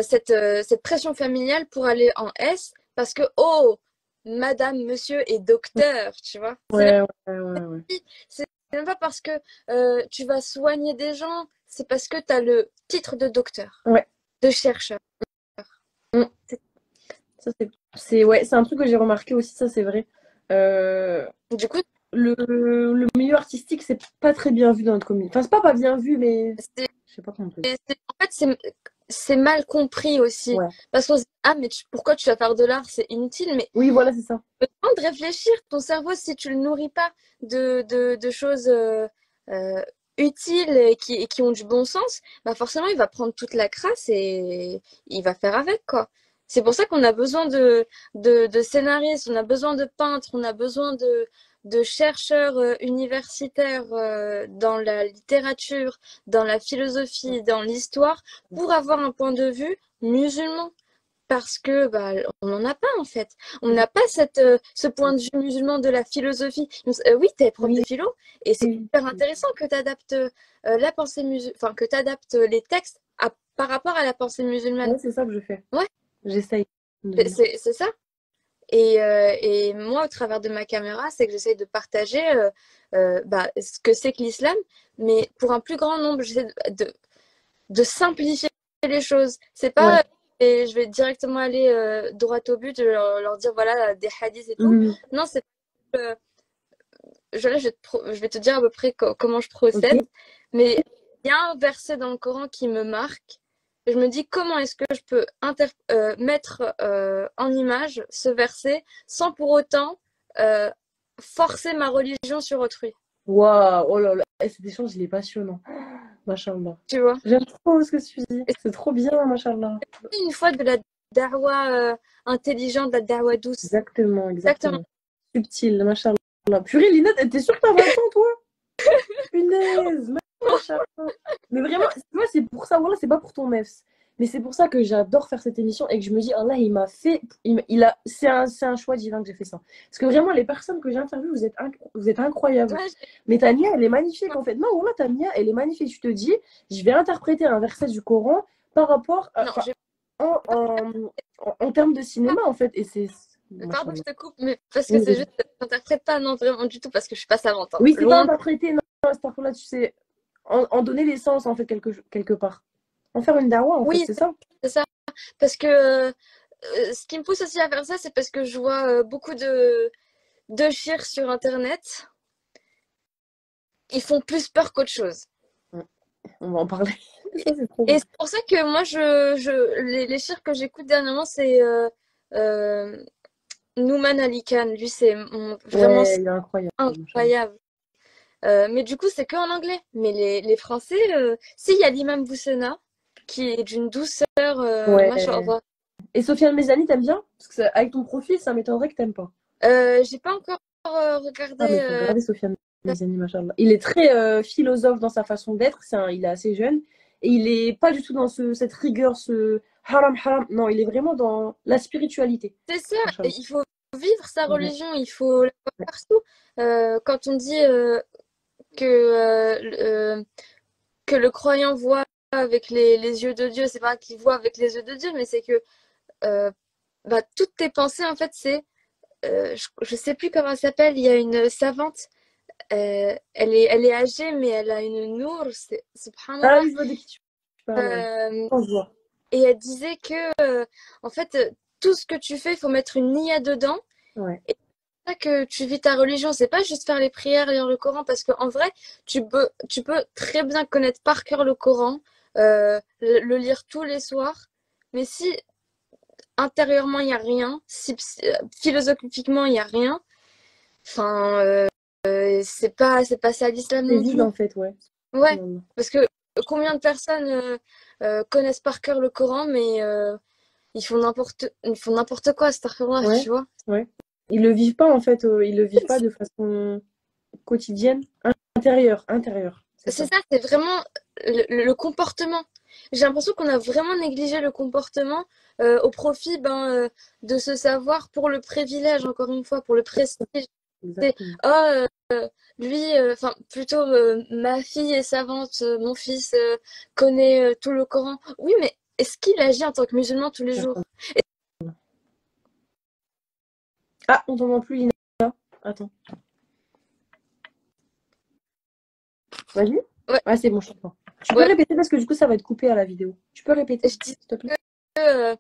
cette pression familiale pour aller en S parce que, oh, madame, monsieur est docteur, tu vois. Ouais, ouais, ouais, ouais. C'est même pas parce que tu vas soigner des gens, c'est parce que tu as le titre de docteur, Ouais. de chercheur. Mm. Ça, ouais, c'est un truc que j'ai remarqué aussi, ça, c'est vrai. Euh, Du coup, le milieu artistique, c'est pas très bien vu dans notre commune. Enfin, c'est pas bien vu, mais c'est, je sais pas comment on peut dire. en fait, c'est mal compris aussi. Ouais. Parce qu'on se dit, ah, mais pourquoi tu vas faire de l'art? C'est inutile. Mais Oui, voilà, c'est ça. le temps de réfléchir, ton cerveau, si tu le nourris pas de choses euh, utiles et qui ont du bon sens, bah forcément, il va prendre toute la crasse et il va faire avec, quoi. C'est pour ça qu'on a besoin de scénaristes, on a besoin de peintres, on a besoin de chercheurs universitaires dans la littérature, dans la philosophie, dans l'histoire, pour avoir un point de vue musulman. Parce que bah, on n'en a pas en fait. On n'a pas ce point de vue musulman de la philosophie. Oui, tu es prof de Oui, philo et c'est super intéressant que tu adaptes la pensée enfin que tu adaptes les textes par rapport à la pensée musulmane. ouais, c'est ça que je fais. Ouais, J'essaye de venir. c'est ça. Et moi, au travers de ma caméra, c'est que j'essaie de partager bah, ce que c'est que l'islam, mais pour un plus grand nombre, j'essaie de simplifier les choses. C'est Ouais. pas et je vais directement aller droit au but, leur dire voilà des hadiths et tout. Mhm. Non, c'est là, je vais te dire à peu près comment je Ok. procède. Mais il y a un verset dans le Coran qui me marque. Et je me dis comment est-ce que je peux mettre en image ce verset sans pour autant forcer ma religion sur autrui. Waouh, oh là là, cet échange, il est passionnant. Machallah. Tu vois? J'aime trop ce que tu dis. Et C'est trop bien, machallah. c'est une fois de la da'wa intelligente, de la da'wa douce. Exactement, Exactement. exactement. Subtil, machallah. Purée, Linette, t'es sûre que t'as 20 ans, toi? Punaise, machallah. Mais vraiment, moi, c'est pour ça, voilà, c'est pas pour ton MEFS. Mais c'est pour ça que j'adore faire cette émission et que je me dis, Allah, il m'a fait. C'est un choix divin que j'ai fait ça. Parce que vraiment, les personnes que j'ai interviewées, vous êtes incroyables. Ouais, Mais Tania, elle est magnifique en fait. Non, voilà, Tania, elle est magnifique. Je te dis, je vais interpréter un verset du Coran par rapport non, en termes de cinéma en fait. Et c'est. pardon, je Machallah. te coupe, mais parce que Oui, c'est juste, j'interprète pas, non, vraiment du tout, parce que je suis pas savante. Hein. oui, c'est pas Loin. interpréter, non, là, tu sais, en donner l'essence en fait quelque part. En faire une dawa en fait, Oui, c'est ça. c'est ça. Parce que ce qui me pousse aussi à faire ça, c'est parce que je vois beaucoup de chirs sur Internet. Ils font plus peur qu'autre chose. On va en parler. Ça, Et, c'est trop et bien. c'est pour ça que moi, les chirs que j'écoute dernièrement, c'est euh, Nouman Ali Khan. Lui, vraiment Ouais, c'est il est incroyable. Machallah. incroyable. Mais du coup, c'est que en anglais. Mais les Français, si, il y a l'imam Boussena, qui est d'une douceur, Ouais. machallah. Et Sofiane Mezani, t'aimes bien? Parce que avec ton profil, ça m'étonnerait que t'aimes pas. J'ai pas encore regardé. Ah, mais il faut regarder Sofiane Mezani, machallah. Il est très philosophe dans sa façon d'être. Il est assez jeune. Et il est pas du tout dans cette rigueur, ce haram haram. Non, il est vraiment dans la spiritualité. C'est ça, Machallah. il faut vivre sa Ouais. religion, il faut la voir Ouais. partout. Quand on dit que, que le croyant voit avec les yeux de Dieu, c'est pas qu'il voit avec les yeux de Dieu, mais c'est que euh, bah, toutes tes pensées, en fait, c'est. Je sais plus comment elle s'appelle, il y a une savante, elle est âgée, mais elle a une nour, Ah subhanallah. oui, je vois de qui tu parles, ouais. Euh, On se voit. et elle disait que, en fait, tout ce que tu fais, il faut mettre une niya dedans. Ouais. Et c'est ça que tu vis ta religion, c'est pas juste faire les prières, lire le Coran, parce qu'en vrai, tu peux très bien connaître par cœur le Coran, le lire tous les soirs, mais si intérieurement il n'y a rien, si philosophiquement il n'y a rien, enfin, c'est pas ça l'islam C'est non vide plus. en fait, ouais. Ouais, Non, non. parce que combien de personnes connaissent par cœur le Coran, mais ils font n'importe quoi, astaghfirullah, Ouais, tu vois. ouais. Ils le vivent pas en fait, ils le vivent pas de façon quotidienne. Intérieure, c'est C'est ça. ça, c'est vraiment le comportement. J'ai l'impression qu'on a vraiment négligé le comportement au profit de ce savoir pour le privilège, encore une fois, pour le prestige. C'est, Exactement. oh, lui, enfin, plutôt ma fille est savante, mon fils connaît tout le Coran. Oui, mais est-ce qu'il agit en tant que musulman tous les jours? Ah, on t'entend plus, Lina. Attends. Vas-y. Ouais, Ah, c'est bon, je t'entends. Tu peux ouais. répéter parce que du coup, ça va être coupé à la vidéo. Tu peux répéter, Je dis s'il te plaît? que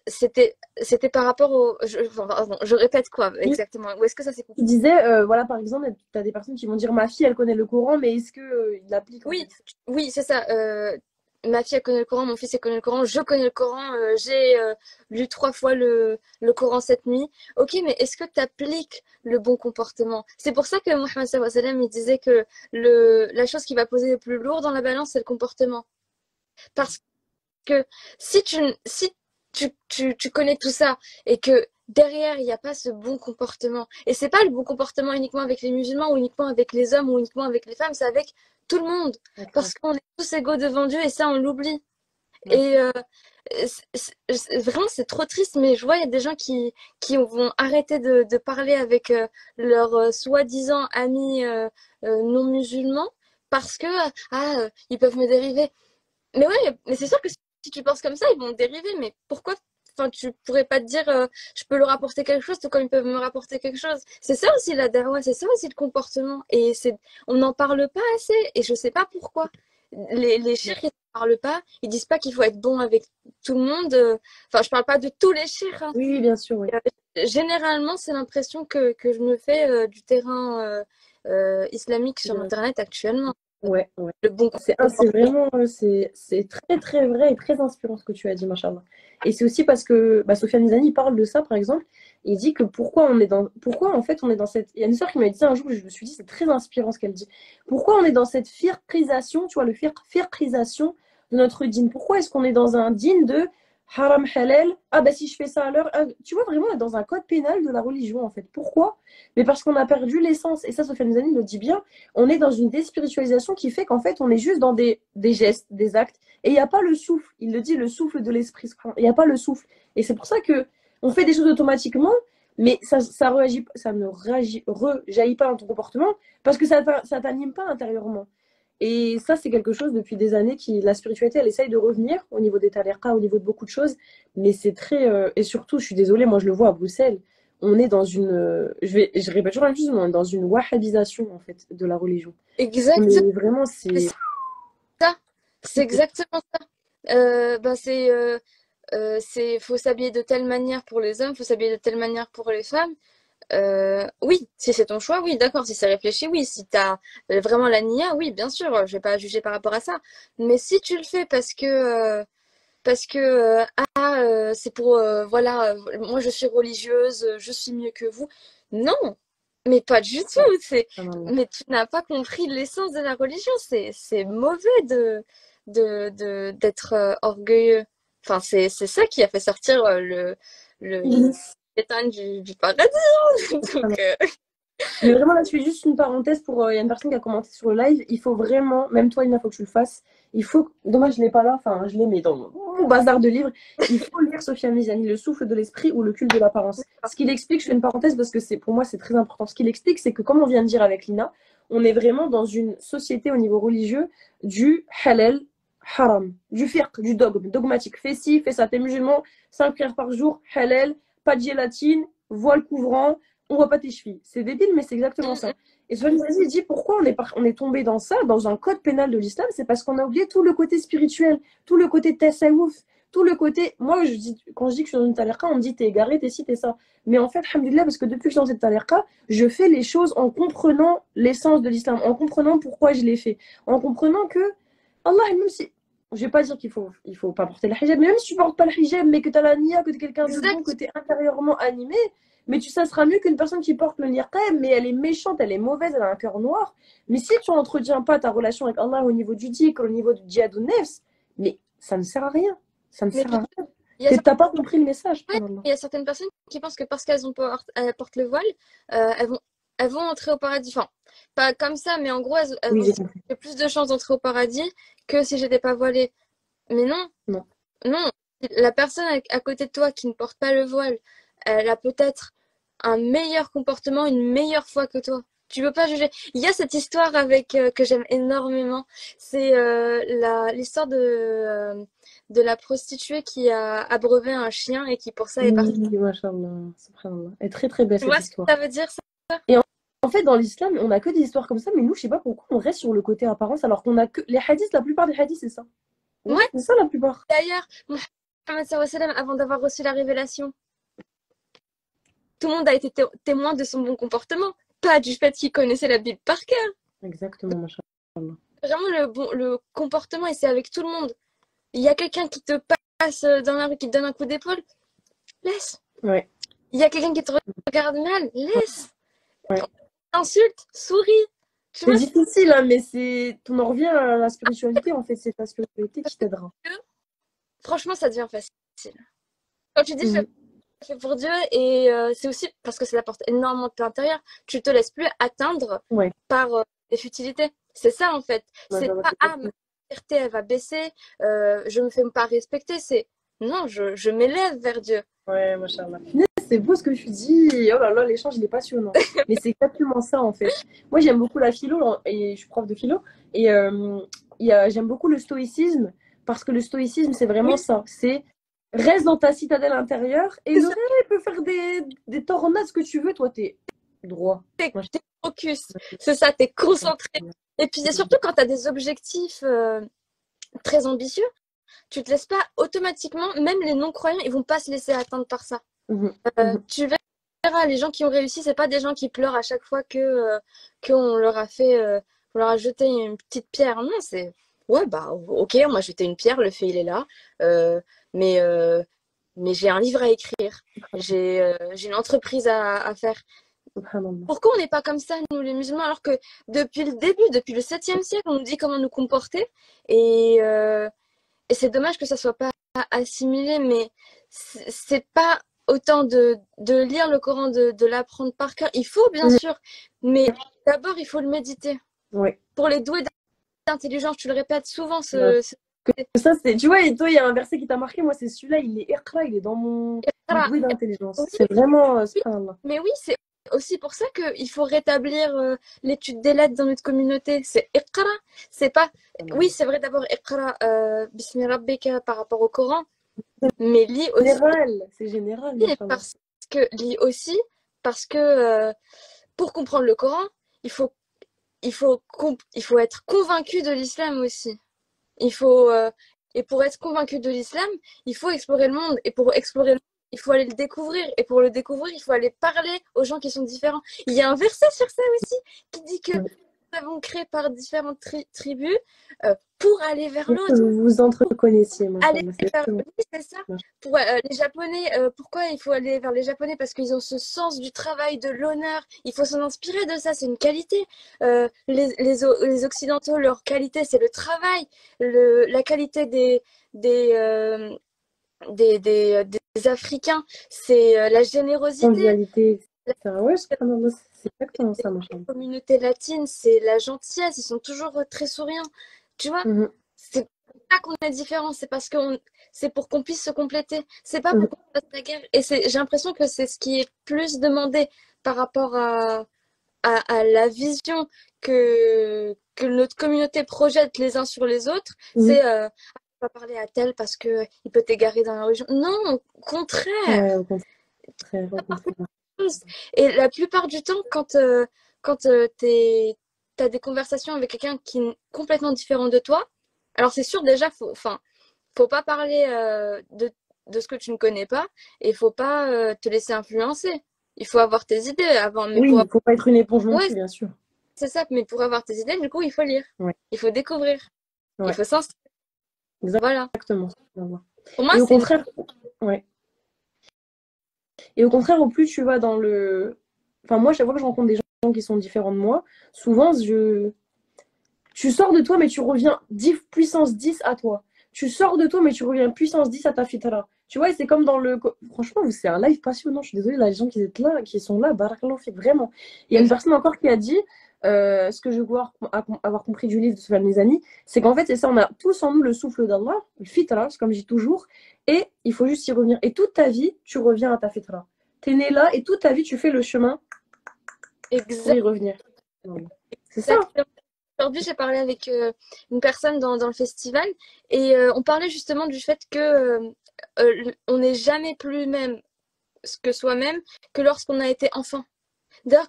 c'était par rapport au. Enfin, pardon, je répète quoi Oui. exactement? Où est-ce que ça s'est coupé? Tu disais, voilà, par exemple, tu as des personnes qui vont dire ma fille, elle connaît le Coran, mais est-ce que il l'applique en Oui, fait? oui, c'est ça. Ma fille, elle connaît le Coran, mon fils, elle connaît le Coran, je connais le Coran, j'ai lu 3 fois le Coran cette nuit. Ok, mais est-ce que tu appliques le bon comportement? C'est pour ça que Mohammed sallallahu alayhi wa sallam, il disait que la chose qui va poser le plus lourd dans la balance, c'est le comportement. Parce que si tu connais tout ça et que derrière, il n'y a pas ce bon comportement. Et c'est pas le bon comportement uniquement avec les musulmans ou uniquement avec les hommes ou uniquement avec les femmes, c'est avec tout le monde. Parce qu'on est tous égaux devant Dieu et ça, on l'oublie. Et vraiment, c'est trop triste, mais je vois, il y a des gens qui vont arrêter de parler avec leurs soi-disant amis non musulmans parce que ils peuvent me dériver. Mais ouais, mais c'est sûr que si tu penses comme ça, ils vont dériver. Mais pourquoi? Enfin, tu pourrais pas te dire, je peux leur apporter quelque chose, tout comme ils peuvent me rapporter quelque chose. C'est ça aussi la dawa, c'est ça aussi le comportement. Et on n'en parle pas assez. Et je sais pas pourquoi. Les chiites, ils ne parlent pas. Ils disent pas qu'il faut être bon avec tout le monde. Enfin, je parle pas de tous les chiites, hein. Oui, bien sûr, oui. Généralement, c'est l'impression que je me fais du terrain islamique sur Internet actuellement. Ouais, ouais. Le bon C'est vraiment, c'est très très vrai et très inspirant ce que tu as dit, machallah. Et c'est aussi parce que Sofiane Nizani parle de ça, par exemple. Il dit que pourquoi en fait on est dans cette. Il y a une sœur qui m'a dit ça un jour, je me suis dit, c'est très inspirant ce qu'elle dit. Pourquoi on est dans cette firqisation, tu vois, le firqisation de notre dîn? Pourquoi est-ce qu'on est dans un dîn de haram halal? Ah bah si je fais ça à l'heure. Tu vois, vraiment, on est dans un code pénal de la religion, en fait. Pourquoi? Mais parce qu'on a perdu l'essence. Et ça, Sofiane Nizani le dit bien. On est dans une déspiritualisation qui fait qu'en fait, on est juste dans des gestes, des actes, et il n'y a pas le souffle. Il le dit, le souffle de l'esprit. Il n'y a pas le souffle. Et c'est pour ça que on fait des choses automatiquement, mais ça ne rejaillit pas dans ton comportement, parce que ça ne t'anime pas intérieurement. Et ça, c'est quelque chose depuis des années la spiritualité, elle essaye de revenir au niveau des tariqas, au niveau de beaucoup de choses, mais c'est très... et surtout, je suis désolée, moi je le vois à Bruxelles, on est dans une... je répète toujours la même chose, mais on est dans une wahhabisation, en fait, de la religion. Exactement. Mais vraiment, c'est... ça. C'est exactement ça. Faut s'habiller de telle manière pour les hommes, faut s'habiller de telle manière pour les femmes. Oui, si c'est ton choix, oui, d'accord. Si c'est réfléchi, oui. Si t'as vraiment la nia, oui, bien sûr, je vais pas juger par rapport à ça. Mais si tu le fais parce que c'est pour voilà, moi je suis religieuse, je suis mieux que vous. Non, mais pas du tout. Mais tu n'as pas compris l'essence de la religion. C'est mauvais d'être orgueilleux. Enfin, c'est ça qui a fait sortir le Satan du paradis. Donc, Mais vraiment, là, je fais juste une parenthèse pour. Il y a une personne qui a commenté sur le live. Il faut vraiment, même toi, il faut que tu le fasses. Il faut. Dommage, je ne l'ai pas là. Enfin, je l'ai, mais dans mon bazar de livres. Il faut lire Sofiane Nizani, Le souffle de l'esprit ou Le culte de l'apparence. Ce qu'il explique, je fais une parenthèse parce que pour moi, c'est très important. Ce qu'il explique, c'est que, comme on vient de dire avec Lina, on est vraiment dans une société au niveau religieux du halal, haram, du firq, du dogme, dogmatique. Fais ci, fais ça. T'es musulman, 5 prières par jour, halal, pas de gélatine, voile couvrant, on voit pas tes chevilles. C'est débile, mais c'est exactement ça. Et Sofiane dit pourquoi on est tombé dans ça, dans un code pénal de l'islam, c'est parce qu'on a oublié tout le côté spirituel, tout le côté tasawwuf, tout le côté. Moi, quand je dis que je suis dans une talerka, on me dit t'es égaré, t'es ci, t'es ça. Mais en fait, alhamdoulilah, parce que depuis que je suis dans cette talerka, je fais les choses en comprenant l'essence de l'islam, en comprenant pourquoi je l'ai fait, en comprenant que Allah, même si. Je vais pas dire qu'il faut pas porter le hijab, mais même si tu portes pas le hijab, mais que tu as la niya, que tu es quelqu'un de bon, que tu es intérieurement animé, mais ça sera mieux qu'une personne qui porte le niqab, mais elle est méchante, elle est mauvaise, elle a un cœur noir. Mais si tu n'entretiens pas ta relation avec Allah au niveau du dhikr, au niveau du djihad ou nefs, mais ça ne sert à rien. Ça ne sert à rien. T'as pas compris le message. Il y a certaines personnes qui pensent que parce qu'elles portent le voile, elles vont entrer au paradis. Enfin, pas comme ça, mais en gros, elles ont plus de chances d'entrer au paradis que si j'étais pas voilée. Mais non. Non. Non. La personne à côté de toi qui ne porte pas le voile, elle a peut-être un meilleur comportement, une meilleure foi que toi. Tu peux pas juger. Il y a cette histoire que j'aime énormément. C'est l'histoire de la prostituée qui a abreuvé un chien et qui pour ça est partie. Oui, machallah, subhanallah. Elle est très très belle cette histoire. Ça veut dire ça. Et en fait, dans l'islam, on a que des histoires comme ça, mais nous, je sais pas pourquoi on reste sur le côté apparence, alors qu'on a que les hadiths, la plupart des hadiths, c'est ça. Ouais. C'est ça la plupart. D'ailleurs, Mohammed sallam, avant d'avoir reçu la révélation, tout le monde a été témoin de son bon comportement, pas du fait qu'il connaissait la Bible par cœur. Exactement, machallah. Vraiment le comportement, et c'est avec tout le monde. Il y a quelqu'un qui te passe dans la rue, qui te donne un coup d'épaule, laisse. Ouais. Il y a quelqu'un qui te regarde mal, laisse. Ouais. Insulte, souris. C'est difficile, hein, mais on en revient à la spiritualité, en fait, c'est ta spiritualité qui t'aidera. Franchement, ça devient facile. Quand tu dis je Mhm. fais pour Dieu, et c'est aussi parce que ça apporte énormément de l'intérieur, tu te laisses plus atteindre Ouais, par des futilités. C'est ça en fait. C'est machallah, pas c'est ah, ma exactement. fierté elle va baisser, je me fais pas respecter. C'est non, je m'élève vers Dieu. Ouais, machallah. Punaise, c'est beau ce que tu dis. Oh là là, l'échange, il est passionnant. Mais c'est exactement ça, en fait. Moi, j'aime beaucoup la philo, et je suis prof de philo. Et j'aime beaucoup le stoïcisme, parce que le stoïcisme, c'est vraiment Oui, ça. C'est reste dans ta citadelle intérieure, et c'est le ça. réel peut faire des tornades, ce que tu veux. Toi, t'es droit. Moi, T'es focus. C'est ça, t'es concentré. Et puis je- surtout quand tu as des objectifs très ambitieux, tu te laisses pas automatiquement, même les non-croyants, ils vont pas se laisser atteindre par ça. Mhm, mhm. Tu verras, les gens qui ont réussi, c'est pas des gens qui pleurent à chaque fois qu'on leur a fait, on leur a jeté une petite pierre. Non, c'est ouais, bah ok, on m'a jeté une pierre, le fait il est là, euh, mais, euh, mais j'ai un livre à écrire, j'ai une entreprise à faire. Subhanallah. Pourquoi on n'est pas comme ça, nous les musulmans, alors que depuis le début, depuis le 7e siècle, on nous dit comment nous comporter, et, euh, et c'est dommage que ça soit pas assimilé, mais c'est pas autant de lire le Coran, de l'apprendre par cœur. Il faut, bien Mhm. sûr, mais d'abord, il faut le méditer. Ouais. Pour les doués d'intelligence, tu le répètes souvent, Ouais. Ça, c'est, tu vois, et toi, il y a un verset qui t'a marqué. Moi, c'est celui-là. Il est Iqra, il est dans mon les Voilà. doués d'intelligence. Oui, C'est vraiment, subhanallah. mais oui, c'est aussi pour ça qu'il faut rétablir l'étude des lettres dans notre communauté. C'est Iqra. C'est pas. Oui, c'est vrai d'abord Iqra, Bismi Rabbika par rapport au Coran, mais lis aussi C'est général, et machallah. parce que lis aussi parce que pour comprendre le Coran, il faut il faut être convaincu de l'islam aussi. Il faut et pour être convaincu de l'islam, il faut explorer le monde, et pour explorer le monde, il faut aller le découvrir, et pour le découvrir, il faut aller parler aux gens qui sont différents. Il y a un verset sur ça aussi qui dit que nous avons créé par différentes tribus pour aller vers Pour que l'autre. vous vous entreconnaissiez, Aller machallah. C'est vers exactement oui, c'est ça. ça. Pour les Japonais, pourquoi il faut aller vers les Japonais? Parce qu'ils ont ce sens du travail, de l'honneur. Il faut s'en inspirer de ça, c'est une qualité. Les Occidentaux, leur qualité, c'est le travail. La qualité des, euh, des Africains, c'est la générosité. Convivialité, La etc. Ouais, subhanallah, c'est exactement ça, machallah. communauté latine, c'est la gentillesse. Ils sont toujours très souriants. Tu vois? Mhm, C'est pas qu'on est différent, c'est pour qu'on puisse se compléter. C'est pas mhm, pour qu'on fasse la guerre. Et j'ai l'impression que c'est ce qui est plus demandé par rapport à la vision que notre communauté projette les uns sur les autres. mhm. C'est pas parler à tel parce que il peut t'égarer dans la religion. Non, au Ouais, contraire. au contraire, au contraire. Et la plupart du temps, quand t'as des conversations avec quelqu'un qui est complètement différent de toi, alors c'est sûr déjà, faut pas parler de ce que tu ne connais pas, et faut pas te laisser influencer. Il faut avoir tes idées avant, mais Oui, il faut pas être une éponge non ouais, plus, bien sûr. c'est ça, mais pour avoir tes idées, du coup, il faut lire, Ouais, il faut découvrir, il ouais, faut s'instruire. Voilà. exactement. Subhanallah. Pour moi, Et au c'est une... contraire, ouais. Et au contraire, au plus tu vas dans le. Enfin, moi, chaque fois que je rencontre des gens qui sont différents de moi, souvent, tu sors de toi, mais tu reviens 10 puissance 10 à toi. Tu sors de toi, mais tu reviens puissance 10 à ta fitra. Tu vois, c'est comme dans le. Franchement, c'est un live passionnant. Je suis désolée, là, les gens qui sont là, barakallahu fik, vraiment. Il y a une personne encore qui a dit ce que je vois avoir compris du livre de Sofiane Nizami, c'est qu'en fait, c'est ça, on a tous en nous le souffle d'Allah, le fitra, c'est comme je dis toujours, et il faut juste y revenir. Et toute ta vie, tu reviens à ta fitra. T'es né là, et toute ta vie, tu fais le chemin pour y revenir. C'est ça. Exactement. Aujourd'hui, j'ai parlé avec une personne dans le festival, et on parlait justement du fait que on n'est jamais plus même que soi-même que lorsqu'on a été enfant. D'ailleurs,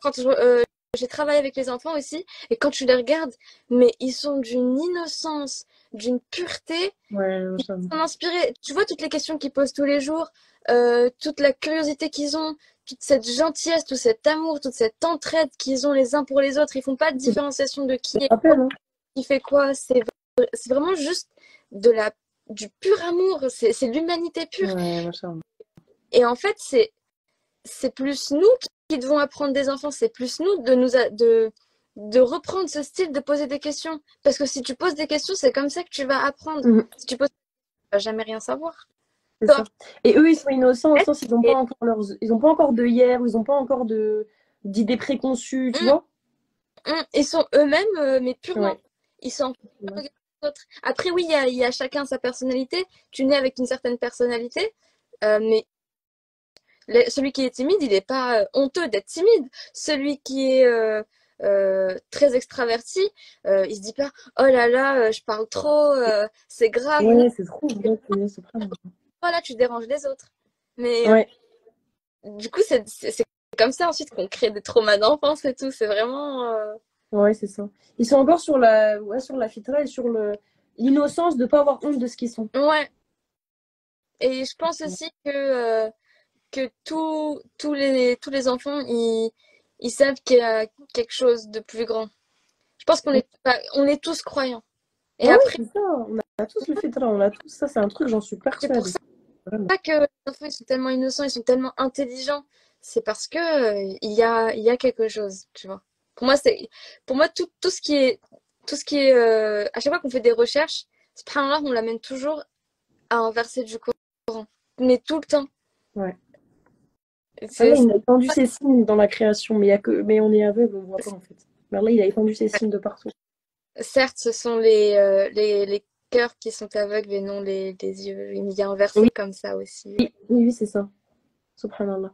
j'ai travaillé avec les enfants aussi, et quand tu les regardes, mais ils sont d'une innocence, d'une pureté, Ouais, ils machallah. sont inspirés. Tu vois toutes les questions qu'ils posent tous les jours, toute la curiosité qu'ils ont, toute cette gentillesse, tout cet amour, toute cette entraide qu'ils ont les uns pour les autres. Ils font pas de C'est différenciation de qui des est quoi, rappels, hein. qui fait quoi. C'est vraiment juste du pur amour. C'est l'humanité pure. Ouais, machallah. Et en fait, c'est plus nous qui devons apprendre des enfants, c'est plus nous de reprendre ce style de poser des questions. Parce que si tu poses des questions, c'est comme ça que tu vas apprendre. Mhm. Si tu poses, tu vas jamais rien savoir. c'est ça. Toi, Et eux, ils sont innocents au sens, ils n'ont pas et, encore ils ont pas encore de hier, ils n'ont pas encore d'idées préconçues, tu hum, vois? ils sont eux-mêmes, mais purement. Ouais. Ils sont autres. Après, oui, il y a chacun sa personnalité. Tu nais avec une certaine personnalité, mais celui qui est timide, il n'est pas honteux d'être timide. Celui qui est très extraverti, il se dit pas, oh là là, je parle trop, c'est grave. Non, Ouais, c'est trop vrai, punaise, subhanallah. voilà, tu déranges les autres. Mais Ouais, du coup, c'est comme ça ensuite qu'on crée des traumas d'enfance et tout. C'est vraiment. ouais, c'est ça. Ils sont encore sur la fitra et sur l'innocence de pas avoir honte de ce qu'ils sont. Ouais. Et je pense aussi que tous les enfants, ils savent qu'il y a quelque chose de plus grand. Je pense qu'on est tous croyants. Et Ouais, après, c'est ça. On a tous le fitra, on a tous ça. C'est un truc, j'en suis c'est pour persuadée. ça Vraiment. que les enfants, ils sont tellement innocents, ils sont tellement intelligents. C'est parce que il y a quelque chose, tu vois. Pour moi tout ce qui est à chaque fois qu'on fait des recherches, subhanallah, on l'amène toujours à un verset du Coran. Mais tout le temps. Ouais. Allah, C'est, il a étendu ses signes dans la création, mais on est aveugle, on voit pas en fait. Mais Allah, il a étendu ses signes de partout. certes, ce sont les cœurs qui sont aveugles et non les yeux. Il y a un Oui, verset comme ça aussi. oui, oui, c'est ça. Subhanallah.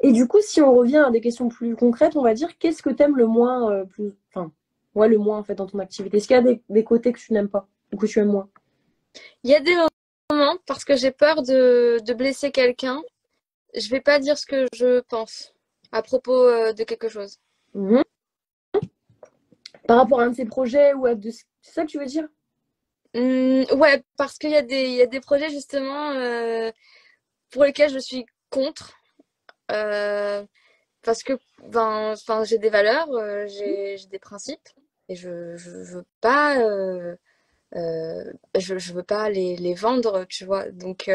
Et du coup, si on revient à des questions plus concrètes, on va dire qu'est-ce que t'aimes le moins, enfin, ouais, le moins en fait dans ton activité. Est-ce qu'il y a des côtés que tu n'aimes pas ou que tu aimes moins? Il y a des moments, parce que j'ai peur de blesser quelqu'un, je vais pas dire ce que je pense à propos de quelque chose. Mhm. Par rapport à un de ces projets ou c'est ça que tu veux dire? Ouais, parce qu'il y a des projets justement pour lesquels je suis contre. euh, Parce que enfin, j'ai des valeurs, j'ai des principes et je veux pas je veux pas les vendre, tu vois. Donc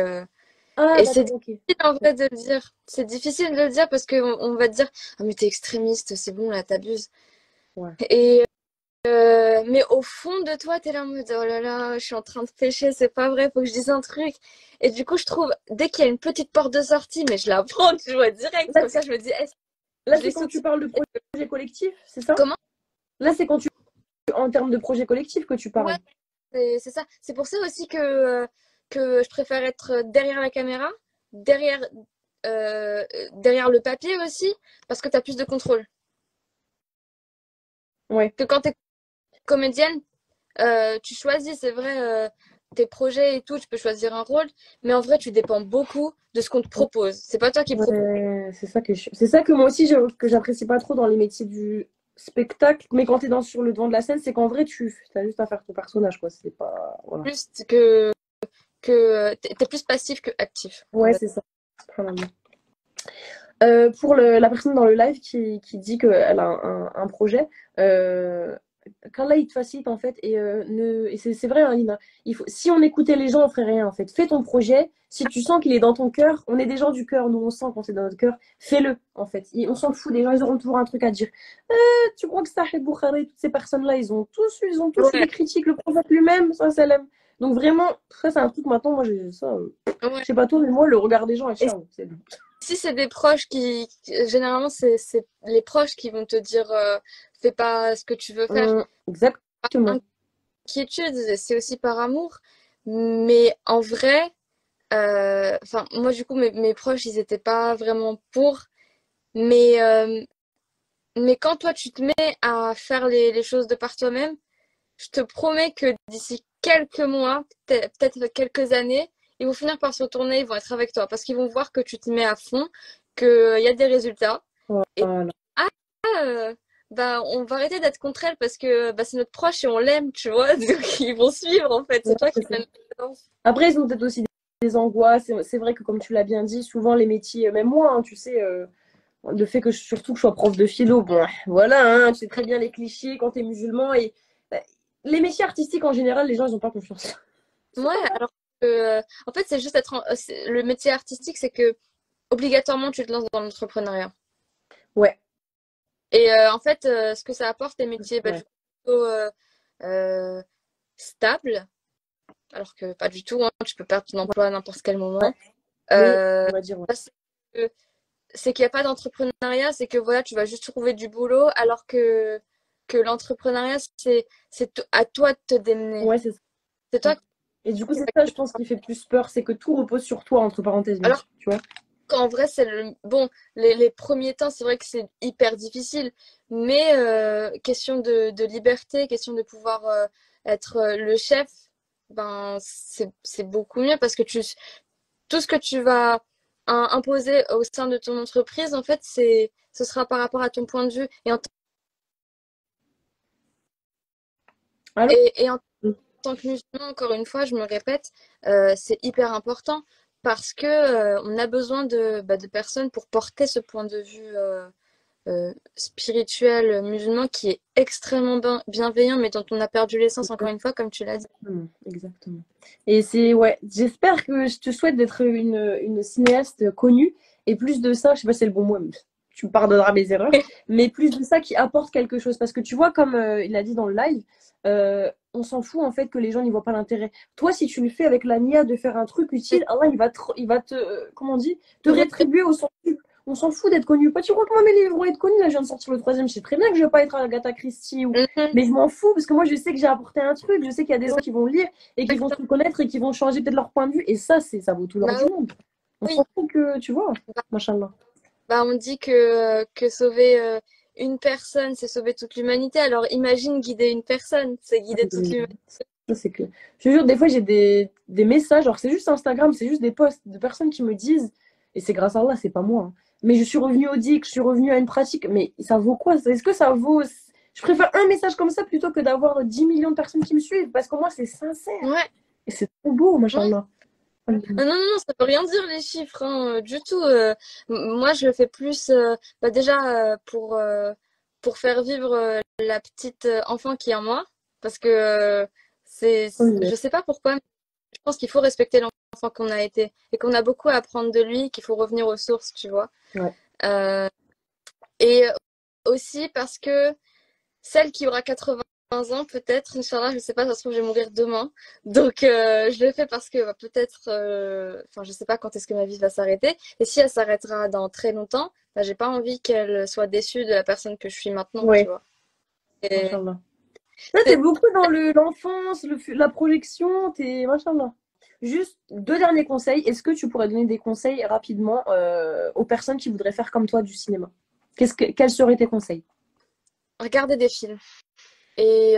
Ah, et c'est d'accord, ok. difficile en vrai de le dire. C'est difficile de le dire parce qu'on va te dire ah mais t'es extrémiste, c'est bon là, t'abuses. Ouais. Et mais au fond de toi, t'es là en mode oh là là, je suis en train de pécher, c'est pas vrai, faut que je dise un truc. Et du coup, je trouve dès qu'il y a une petite porte de sortie, mais je la prends, tu vois, direct. Là, Comme ça, je me dis, là, je les c'est quand tu saute. parles de projet collectif, c'est ça? Comment? Là, c'est quand en termes de projet collectif que tu Ouais, parles. c'est ça. C'est pour ça aussi que je préfère être derrière la caméra, derrière, derrière le papier aussi, parce que tu as plus de contrôle. Ouais. Que quand tu es comédienne, tu choisis, c'est vrai, tes projets et tout, tu peux choisir un rôle, mais en vrai, tu dépends beaucoup de ce qu'on te propose. C'est pas toi qui proposes. Ouais, c'est ça que moi aussi que j'apprécie pas trop dans les métiers du spectacle, mais quand t'es sur le devant de la scène, c'est qu'en vrai tu as juste à faire ton personnage quoi, c'est pas voilà. Plus que t'es plus passif que actif. On Ouais, va c'est ça. Pour la personne dans le live qui dit qu'elle a un projet, quand là il te facilite en fait et c'est vrai hein, Lina, si on écoutait les gens on ferait rien en fait. Fais ton projet, si tu sens qu'il est dans ton cœur, on est des gens du cœur, nous on sent quand c'est dans notre cœur, fais-le en fait. On s'en fout, les gens ils auront toujours un truc à dire. Tu crois que Sahih Bukhari, toutes ces personnes-là, ils ont tous eu Ouais, des critiques, le prophète lui-même, ça salam. Donc vraiment, ça c'est un truc maintenant, moi j'ai ça, ouais. je sais pas toi, mais moi le regard des gens et Et ciao, c'est bon. si c'est des proches généralement, c'est les proches qui vont te dire fais pas ce que tu veux faire. Exactement. Inquiétude, c'est aussi par amour. Mais en vrai, enfin, moi, du coup, mes proches, ils étaient pas vraiment pour. Mais, quand toi, tu te mets à faire les choses de par toi-même, je te promets que d'ici quelques mois, peut-être quelques années, ils vont finir par se retourner, ils vont être avec toi parce qu'ils vont voir que tu te mets à fond, qu'il y a des résultats. Et Voilà. ah, bah, on va arrêter d'être contre elle parce que bah, c'est notre proche et on l'aime, tu vois. Donc ils vont suivre en fait. Ouais, C'est toi qui c'est ça. mènes la danse. Après, ils ont peut-être aussi des angoisses. C'est vrai que, comme tu l'as bien dit, souvent les métiers, même moi, hein, tu sais, le fait surtout que je sois prof de philo, bon, voilà, hein, tu sais très bien les clichés quand tu es musulman. Et les métiers artistiques, en général, les gens, ils n'ont pas confiance. C'est Ouais, pas grave. alors que en fait, c'est juste le métier artistique, c'est que obligatoirement tu te lances dans l'entrepreneuriat. Ouais, Et en fait, ce que ça apporte, les métiers bah, du ouais. coup, plutôt, euh, stables, alors que pas du tout, hein, tu peux perdre ton emploi à n'importe quel Ouais. moment. Mais Euh, on va dire, ouais. c'est que- c'est qu'il n'y a pas d'entrepreneuriat, c'est que voilà, tu vas juste trouver du boulot, alors que l'entrepreneuriat, c'est à toi de te démener. Ouais, c'est ça. C'est toi Et du coup, qui c'est vas ça, je créer pense, ton- qui fait plus peur, c'est que tout repose sur toi, entre parenthèses, bien Alors sûr, tu vois. qu'en vrai, c'est le bon, les premiers temps, c'est vrai que c'est hyper difficile, mais question de liberté, question de pouvoir être le chef, ben c'est beaucoup mieux parce que tout ce que tu vas imposer au sein de ton entreprise, en fait, ce sera par rapport à ton point de vue. Allô? Et en tant que musulman, encore une fois, je me répète, c'est hyper important parce que on a besoin de personnes pour porter ce point de vue spirituel musulman qui est extrêmement bienveillant, mais dont on a perdu l'essence, encore une fois, comme tu l'as dit. Exactement. Et c'est, ouais, j'espère que je te souhaite d'être une cinéaste connue et plus de ça, je sais pas si c'est le bon mot, mais tu me pardonneras mes erreurs, mais plus de ça qui apporte quelque chose. Parce que tu vois, comme il a dit dans le live, on s'en fout en fait que les gens n'y voient pas l'intérêt. Toi, si tu le fais avec la nia de faire un truc utile, Allah, il va te, comment on dit, te rétribuer au sens. On s'en fout d'être connu. Pas tu crois que moi, mes livres vont être connus? Là, je viens de sortir le troisième. Je sais très bien que je vais pas être Agatha Christie ou Mhm, mais je m'en fous parce que moi, je sais que j'ai apporté un truc. Je sais qu'il y a des c'est gens ça, qui vont lire et qui vont se reconnaître et qui vont changer peut-être leur point de vue. Et ça, ça vaut tout l'or du bah monde. On oui, s'en fout que, tu vois, bah, machallah. bah, on dit que sauver une personne, c'est sauver toute l'humanité. Alors imagine guider une personne, c'est guider toute l'humanité. Ça, c'est clair. Je te jure, des fois, j'ai des messages. Alors, c'est juste Instagram, c'est juste des posts de personnes qui me disent, et c'est grâce à Allah, c'est pas moi, hein, mais je suis revenue au DIC, je suis revenue à une pratique. Mais ça vaut quoi? Est-ce que ça vaut. Je préfère un message comme ça plutôt que d'avoir 10 millions de personnes qui me suivent parce qu'au moins, c'est sincère. Ouais, Et c'est trop beau, ouais. machallah. Non, non, non, ça veut rien dire les chiffres, hein, du tout. Moi, je le fais plus, bah, déjà pour faire vivre la petite enfant qui est en moi, parce que je sais pas pourquoi, mais je pense qu'il faut respecter l'enfant qu'on a été et qu'on a beaucoup à apprendre de lui, qu'il faut revenir aux sources, tu vois. Ouais. Euh, et aussi parce que celle qui aura 80 ans, peut-être, Inch'Allah, je sais pas, ça se trouve, je vais mourir demain. Donc, je le fais parce que bah, peut-être, enfin, je sais pas quand est-ce que ma vie va s'arrêter. Et si elle s'arrêtera dans très longtemps, bah, j'ai pas envie qu'elle soit déçue de la personne que je suis maintenant, tu Ouais, vois. Et machallah. Là, t'es c'est- beaucoup dans l'enfance, la projection, t'es machallah. Juste deux derniers conseils. Est-ce que tu pourrais donner des conseils rapidement aux personnes qui voudraient faire comme toi du cinéma? Quels seraient tes conseils? regarder des films et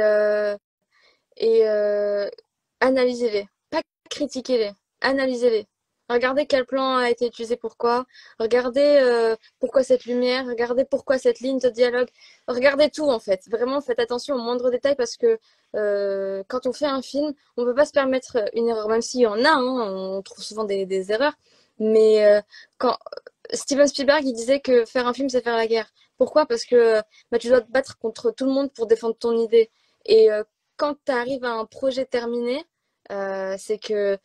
analysez-les, pas critiquez-les, analysez-les. Regardez quel plan a été utilisé pourquoi, regardez pourquoi cette lumière, regardez pourquoi cette ligne de dialogue, regardez tout en fait. Vraiment, faites attention aux moindres détails parce que quand on fait un film, on ne peut pas se permettre une erreur, même s'il y en a, hein, on trouve souvent des erreurs. Mais quand Steven Spielberg, il disait que faire un film, c'est faire la guerre. Pourquoi? Parce que bah, tu dois te battre contre tout le monde pour défendre ton idée. Et quand tu arrives à un projet terminé, c'est que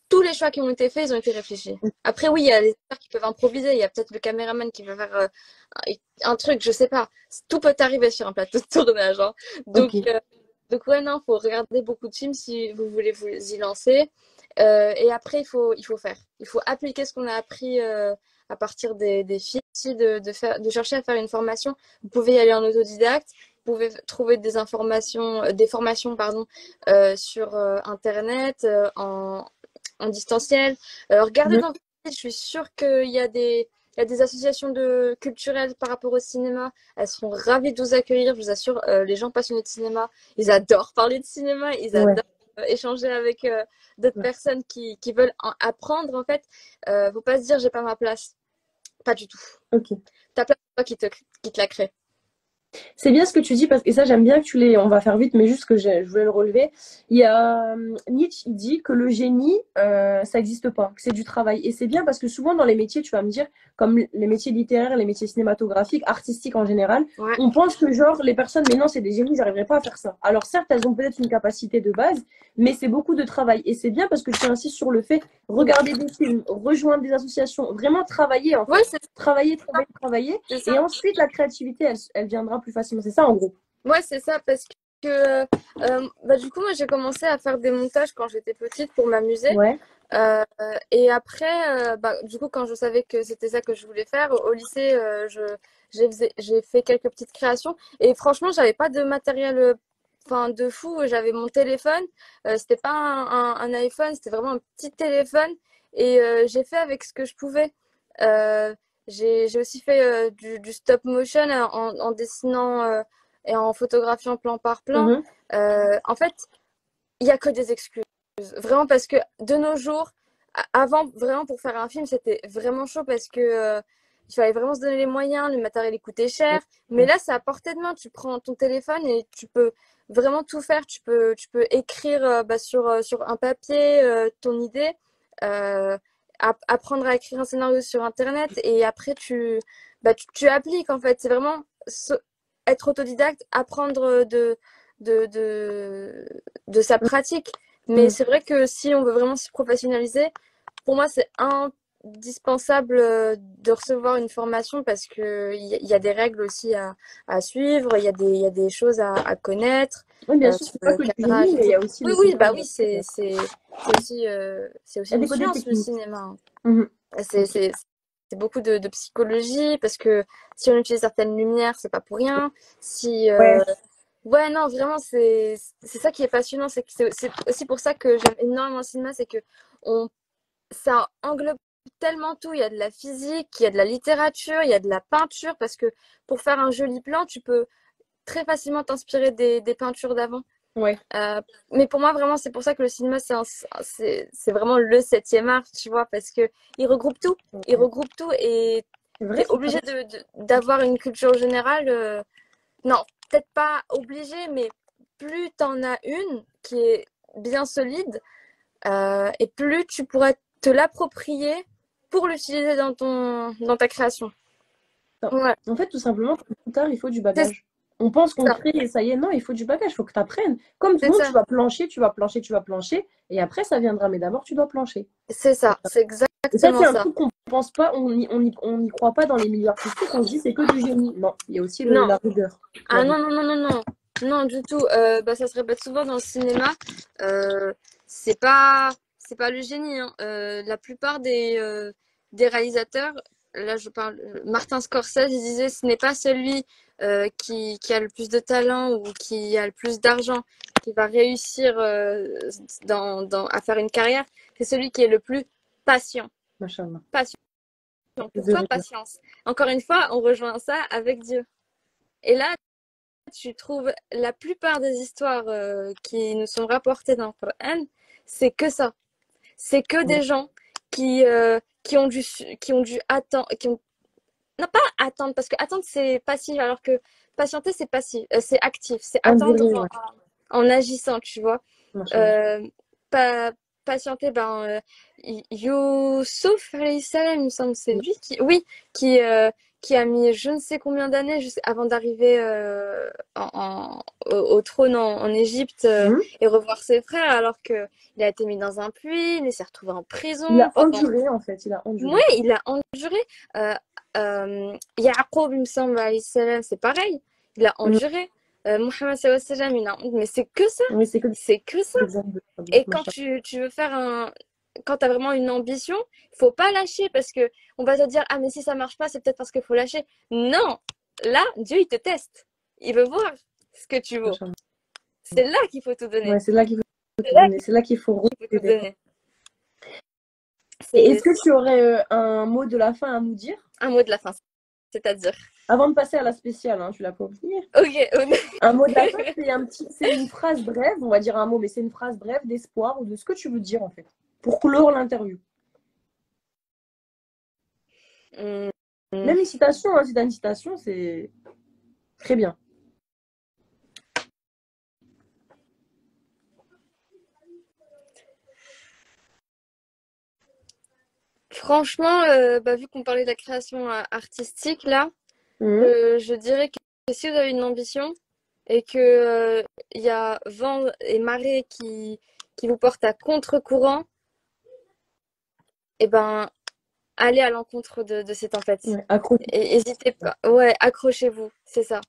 tous les choix qui ont été faits, ils ont été réfléchis. Après, oui, il y a des acteurs qui peuvent improviser, il y a peut-être le caméraman qui va faire un truc, je sais pas. Tout peut arriver sur un plateau de tournage, hein. Ok. Donc ouais, non, faut regarder beaucoup de films si vous voulez vous y lancer. Et après, il faut faire. Il faut appliquer ce qu'on a appris à partir des films, aussi de chercher à faire une formation. Vous pouvez y aller en autodidacte. Vous pouvez trouver des formations, pardon, sur Internet, en distanciel. Regardez Mhm. dans je suis sûre il y a des associations culturelles par rapport au cinéma. Elles seront ravies de vous accueillir. Je vous assure, les gens passionnés de cinéma, ils adorent parler de cinéma, ils Ouais. adorent échanger avec d'autres Ouais. personnes qui veulent apprendre. En fait, faut pas se dire j'ai pas ma place. Pas du tout. Ok. Ta place, c'est toi qui te la crée. C'est bien ce que tu dis, parce que et ça, j'aime bien que tu l'aies. On va faire vite, mais juste que je voulais le relever. Il y a Nietzsche, il dit que le génie, ça n'existe pas, que c'est du travail. Et c'est bien parce que souvent dans les métiers, tu vas me dire, comme les métiers littéraires, les métiers cinématographiques, artistiques en général, Ouais. on pense que genre les personnes, mais non, c'est des génies, ils n'arriveraient pas à faire ça. Alors certes, elles ont peut-être une capacité de base, mais c'est beaucoup de travail. Et c'est bien parce que tu insistes sur le fait, regarder des films, rejoindre des associations, vraiment travailler en Ouais, fait. Travailler, travailler, travailler. c'est ça. Et ensuite, la créativité, elle viendra plus facilement. C'est ça, en gros. Ouais, c'est ça, parce que Bah, du coup, moi, j'ai commencé à faire des montages quand j'étais petite pour m'amuser. Ouais. Et après, bah, du coup, quand je savais que c'était ça que je voulais faire, au lycée, j'ai fait quelques petites créations. Et franchement, j'avais pas de matériel enfin, de fou. J'avais mon téléphone. C'était pas un iPhone, c'était vraiment un petit téléphone. Et j'ai fait avec ce que je pouvais. Euh, j'ai aussi fait du stop motion en dessinant et en photographiant plan par plan. Mhm. En fait, il y a que des excuses. Vraiment parce que de nos jours, avant, vraiment pour faire un film, c'était vraiment chaud parce que il fallait vraiment se donner les moyens, le matériel il coûtait cher. Mais là, c'est à portée de main. Tu prends ton téléphone et tu peux vraiment tout faire. Tu peux écrire bah, sur un papier ton idée, euh, apprendre à écrire un scénario sur Internet et après tu appliques en fait. C'est vraiment être autodidacte, apprendre de sa pratique. Mais Mhm. c'est vrai que si on veut vraiment se professionnaliser, pour moi, c'est indispensable de recevoir une formation parce qu'il y a des règles aussi à suivre, il y a des choses à connaître, Oui, bien sûr, sur c'est pas le que du cadrage génie, et mais il y tout. a aussi Oui, le oui, côté. bah oui, c'est aussi Il y a une des côtés science, le techniques. cinéma, hein. Mhm. C'est beaucoup de psychologie parce que si on utilise certaines lumières, c'est pas pour rien. Si, Ouais, ouais, non, vraiment, c'est ça qui est passionnant. C'est aussi pour ça que j'aime énormément le cinéma, c'est que on, ça englobe tellement tout. Il y a de la physique, il y a de la littérature, il y a de la peinture, parce que pour faire un joli plan, tu peux très facilement t'inspirer des peintures d'avant. ouais. Mais pour moi, vraiment, c'est pour ça que le cinéma, c'est vraiment le septième art, tu vois, parce que il regroupe tout. Il Ouais. regroupe tout et C'est vrai, t'es c'est obligé vrai. d'avoir une culture générale. Non, peut-être pas obligé, mais plus t'en as une qui est bien solide, et plus tu pourras te l'approprier pour l'utiliser dans ta création. Non. Ouais, En fait, tout simplement, plus tard, il faut du c'est bagage. On pense qu'on ça, crée et ça y est, non, il faut du bagage, il faut que tu apprennes. Comme tout c'est le monde, tu ça, vas plancher, tu vas plancher, tu vas plancher, et après, ça viendra. Mais d'abord, tu dois plancher. c'est ça, c'est Et ça, c'est exactement un ça. truc qu'on pense pas, on y croit pas dans les milieux artistiques, on se dit c'est que du génie. Non, il y a aussi Non, la rigueur. La ah non, rigueur. non, non, non, non, non, du tout. Bah, ça se répète souvent dans le cinéma. Euh, c'est pas, c'est pas le génie, hein. La plupart des réalisateurs, là je parle, Martin Scorsese, il disait ce n'est pas celui qui a le plus de talent ou qui a le plus d'argent qui va réussir à faire une carrière, c'est celui qui est le plus patient. Machallah. Patient. Plus de Pourquoi rigueur. patience? Encore une fois, on rejoint ça avec Dieu. Et là, tu trouves la plupart des histoires qui nous sont rapportées dans le Coran, c'est que ça. C'est que Ouais. des gens qui ont dû attendre, non pas attendre, parce que attendre c'est passif, alors que patienter c'est passif, c'est actif, c'est attendre Endurer, ouais. en agissant, tu vois. Machallah. Euh, pa- Patienter, Youssouf, alayhi salam, il me semble, c'est lui oui, qui, euh, qui a mis je ne sais combien d'années avant d'arriver au trône en Égypte Mhm. et revoir ses frères, alors que il a été mis dans un puits, il s'est retrouvé en Il prison a pendant. enduré, en fait, il a Ouais, enduré. il a enduré. Euh, Yaqub, il me semble, alayhi salam, c'est pareil. Il a Mhm. enduré. Mohammed, sallallahu alayhi wa sallam, mais c'est que ça. Oui, c'est que C'est que ça. des exemples de Et quand machallah. tu veux faire quand tu as vraiment une ambition, il faut pas lâcher parce que on va te dire, ah, mais si ça marche pas, c'est peut-être parce qu'il faut lâcher. Non! Là, Dieu, il te teste. Il veut voir ce que tu vaux. Machallah. C'est là qu'il faut tout donner. Ouais, c'est là qu'il faut C'est te là donner, qu'il c'est là qu'il faut faut tout recéder. donner. Et est-ce C'est que tu aurais un mot de la fin à nous dire? un mot de la fin, c'est-à-dire. Avant de passer à la spéciale, hein, tu l'as pas oublié. Ok, Un mot de la fin, c'est une phrase brève, on va dire un mot, mais c'est une phrase brève d'espoir ou de ce que tu veux dire en fait, pour clore l'interview. hum, Même une citation, hein, si t'as une citation, c'est très bien. franchement, vu qu'on parlait de la création artistique, là, Mhm. je dirais que si vous avez une ambition et que il y a vent et marée qui vous portent à contre-courant, eh ben, allez à l'encontre de ces tempêtes. Ouais, accroche. Et n'hésitez pas. Ouais, accrochez-vous, c'est ça.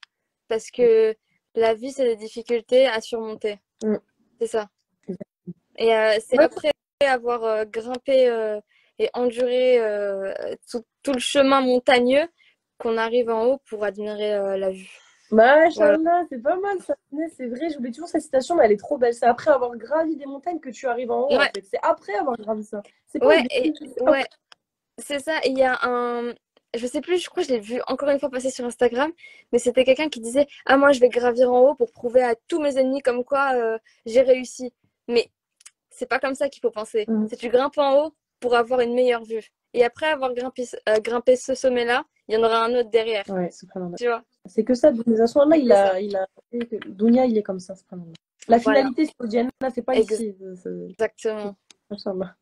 Parce que la vie, c'est des difficultés à surmonter. Mm. C'est ça. Et c'est Ouais, après avoir grimpé et enduré tout le chemin montagneux qu'on arrive en haut pour admirer la vue. Voilà. machallah, c'est pas mal ça. C'est vrai, j'oublie toujours cette citation, mais elle est trop belle. C'est après avoir gravi des montagnes que tu arrives en haut, en Ouais, fait. C'est après avoir gravi ça. C'est pas au ouais, début, c'est ouais, après. c'est ça. Il y a un, je sais plus, je crois que je l'ai vu encore une fois passer sur Instagram, mais c'était quelqu'un qui disait, ah moi je vais gravir en haut pour prouver à tous mes ennemis comme quoi j'ai réussi. Mais c'est pas comme ça qu'il faut penser. Mm. C'est tu grimpes en haut pour avoir une meilleure vue. Et après avoir grimpé ce sommet-là, il y en aura un autre derrière. Ouais, subhanallah. Tu vois? C'est que ça, Dunya. Allah, C'est ça. il a fait que Dunya, il est comme ça, subhanallah. La Voilà, finalité, c'est au Jannah, c'est pas ici. exactement. Machallah.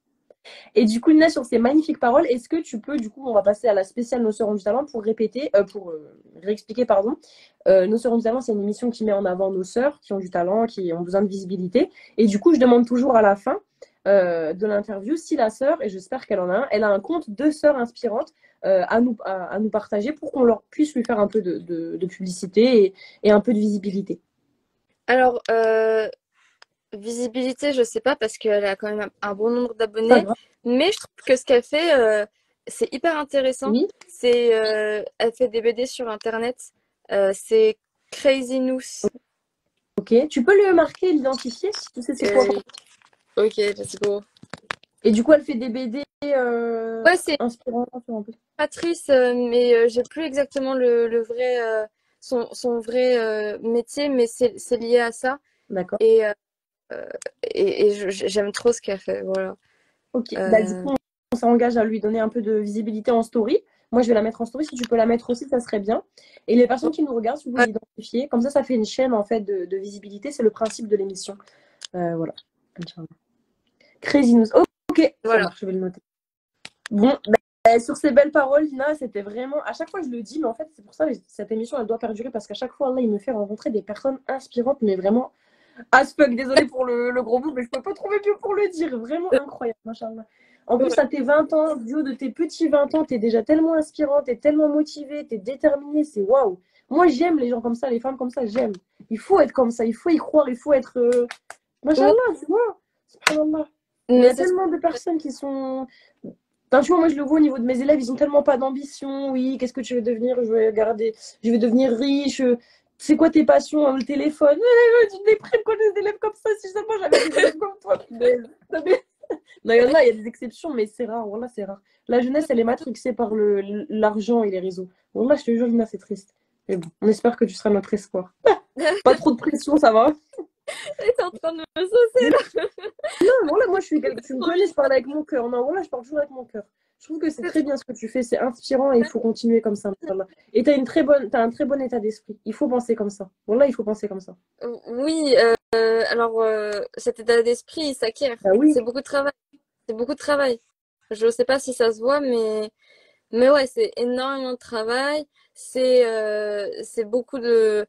Et du coup, Lina, sur ces magnifiques paroles, est-ce que tu peux, du coup, on va passer à la spéciale Nos Sœurs ont du talent pour répéter, pour réexpliquer, pardon. Nos Sœurs ont du talent, c'est une émission qui met en avant nos sœurs qui ont du talent, qui ont besoin de visibilité. Et du coup, je demande toujours à la fin de l'interview si la sœur, et j'espère qu'elle en a un, elle a un compte de sœurs inspirantes à nous partager pour qu'on leur puisse lui faire un peu de publicité et un peu de visibilité. Alors, visibilité, je sais pas parce qu'elle a quand même un bon nombre Pas d'abonnés, grave. mais je trouve que ce qu'elle fait, c'est hyper intéressant. Oui. Elle fait des BD sur Internet. C'est Crazy News. Ok. Tu peux le marquer, l'identifier, si tu sais c'est quoi. Ok, let's go. Et du coup, elle fait des BD Ouais, c'est inspirantes un peu. Patrice, mais j'ai plus exactement le vrai, son vrai métier, mais c'est lié à ça. D'accord. Et, j'aime trop ce qu'elle fait. Voilà. Ok. Bah, du coup, on s'engage à lui donner un peu de visibilité en story. Moi, je vais la mettre en story. Si tu peux la mettre aussi, ça serait bien. Et les personnes qui nous regardent, si vous Ouais, l'identifiez, comme ça fait une chaîne en fait de visibilité. C'est le principe de l'émission. Voilà. Crazy News. Ok, ça voilà. marche, je vais le noter. Bon, sur ces belles paroles, Lina, c'était vraiment. À chaque fois, je le dis, mais en fait, c'est pour ça que cette émission, elle doit perdurer parce qu'à chaque fois, là, il me fait rencontrer des personnes inspirantes, mais vraiment as fuck. Désolée pour le gros bout, mais je peux pas trouver mieux pour le dire. Vraiment incroyable, machallah. En plus, à tes 20 ans, du haut de tes petits 20 ans, t'es déjà tellement inspirante, t'es tellement motivée, t'es déterminée, c'est waouh. Moi, j'aime les gens comme ça, les femmes comme ça, j'aime. Il faut être comme ça, il faut y croire, il faut être. Machallah, tu vois. Subhanallah. Il y Mais a tellement de personnes qui sont. Enfin, tu vois, moi je le vois au niveau de mes élèves, ils ont tellement pas d'ambition. Oui, qu'est-ce que tu veux devenir? Je vais devenir riche. C'est quoi tes passions? Le téléphone. Tu me déprimes quand j'ai des élèves comme ça. Si seulement j'avais des élèves comme toi, punaise. Non, il y a des exceptions, mais c'est rare. Voilà, c'est rare. La jeunesse, elle est matrixée par l'argent et les réseaux. Voilà, je te jure, Lina, c'est triste. Mais bon, on espère que tu seras notre espoir. Pas trop de pression, ça va? t'es en train de me saucer là. Non, voilà, moi, tu me connais, je parle avec mon cœur. Non, voilà, je parle toujours avec mon cœur. Je trouve que c'est très bien ce que tu fais, c'est inspirant et il faut continuer comme ça. Inch'Allah. Et t'as un très bon état d'esprit. Il faut penser comme ça. Voilà, il faut penser comme ça. Oui, alors cet état d'esprit, il s'acquiert. Bah oui, C'est beaucoup de travail. C'est beaucoup de travail. Je ne sais pas si ça se voit, mais ouais, c'est énormément de travail. C'est beaucoup de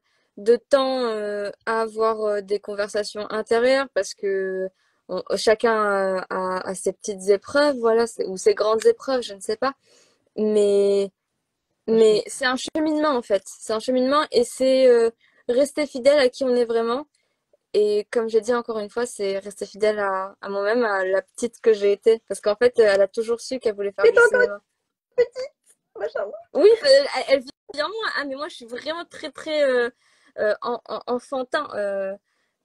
temps à avoir des conversations intérieures parce que chacun a ses petites épreuves, voilà, ou ses grandes épreuves, je ne sais pas. Mais, mais c'est un cheminement en fait. C'est un cheminement et c'est rester fidèle à qui on est vraiment. Et comme j'ai dit encore une fois, c'est rester fidèle à moi-même, à la petite que j'ai été. Parce qu'en fait, elle a toujours su qu'elle voulait faire mais du t'es encore cinéma. petite, machallah. Oui, elle vit en moi. Ah, mais moi, je suis vraiment très, très enfantin.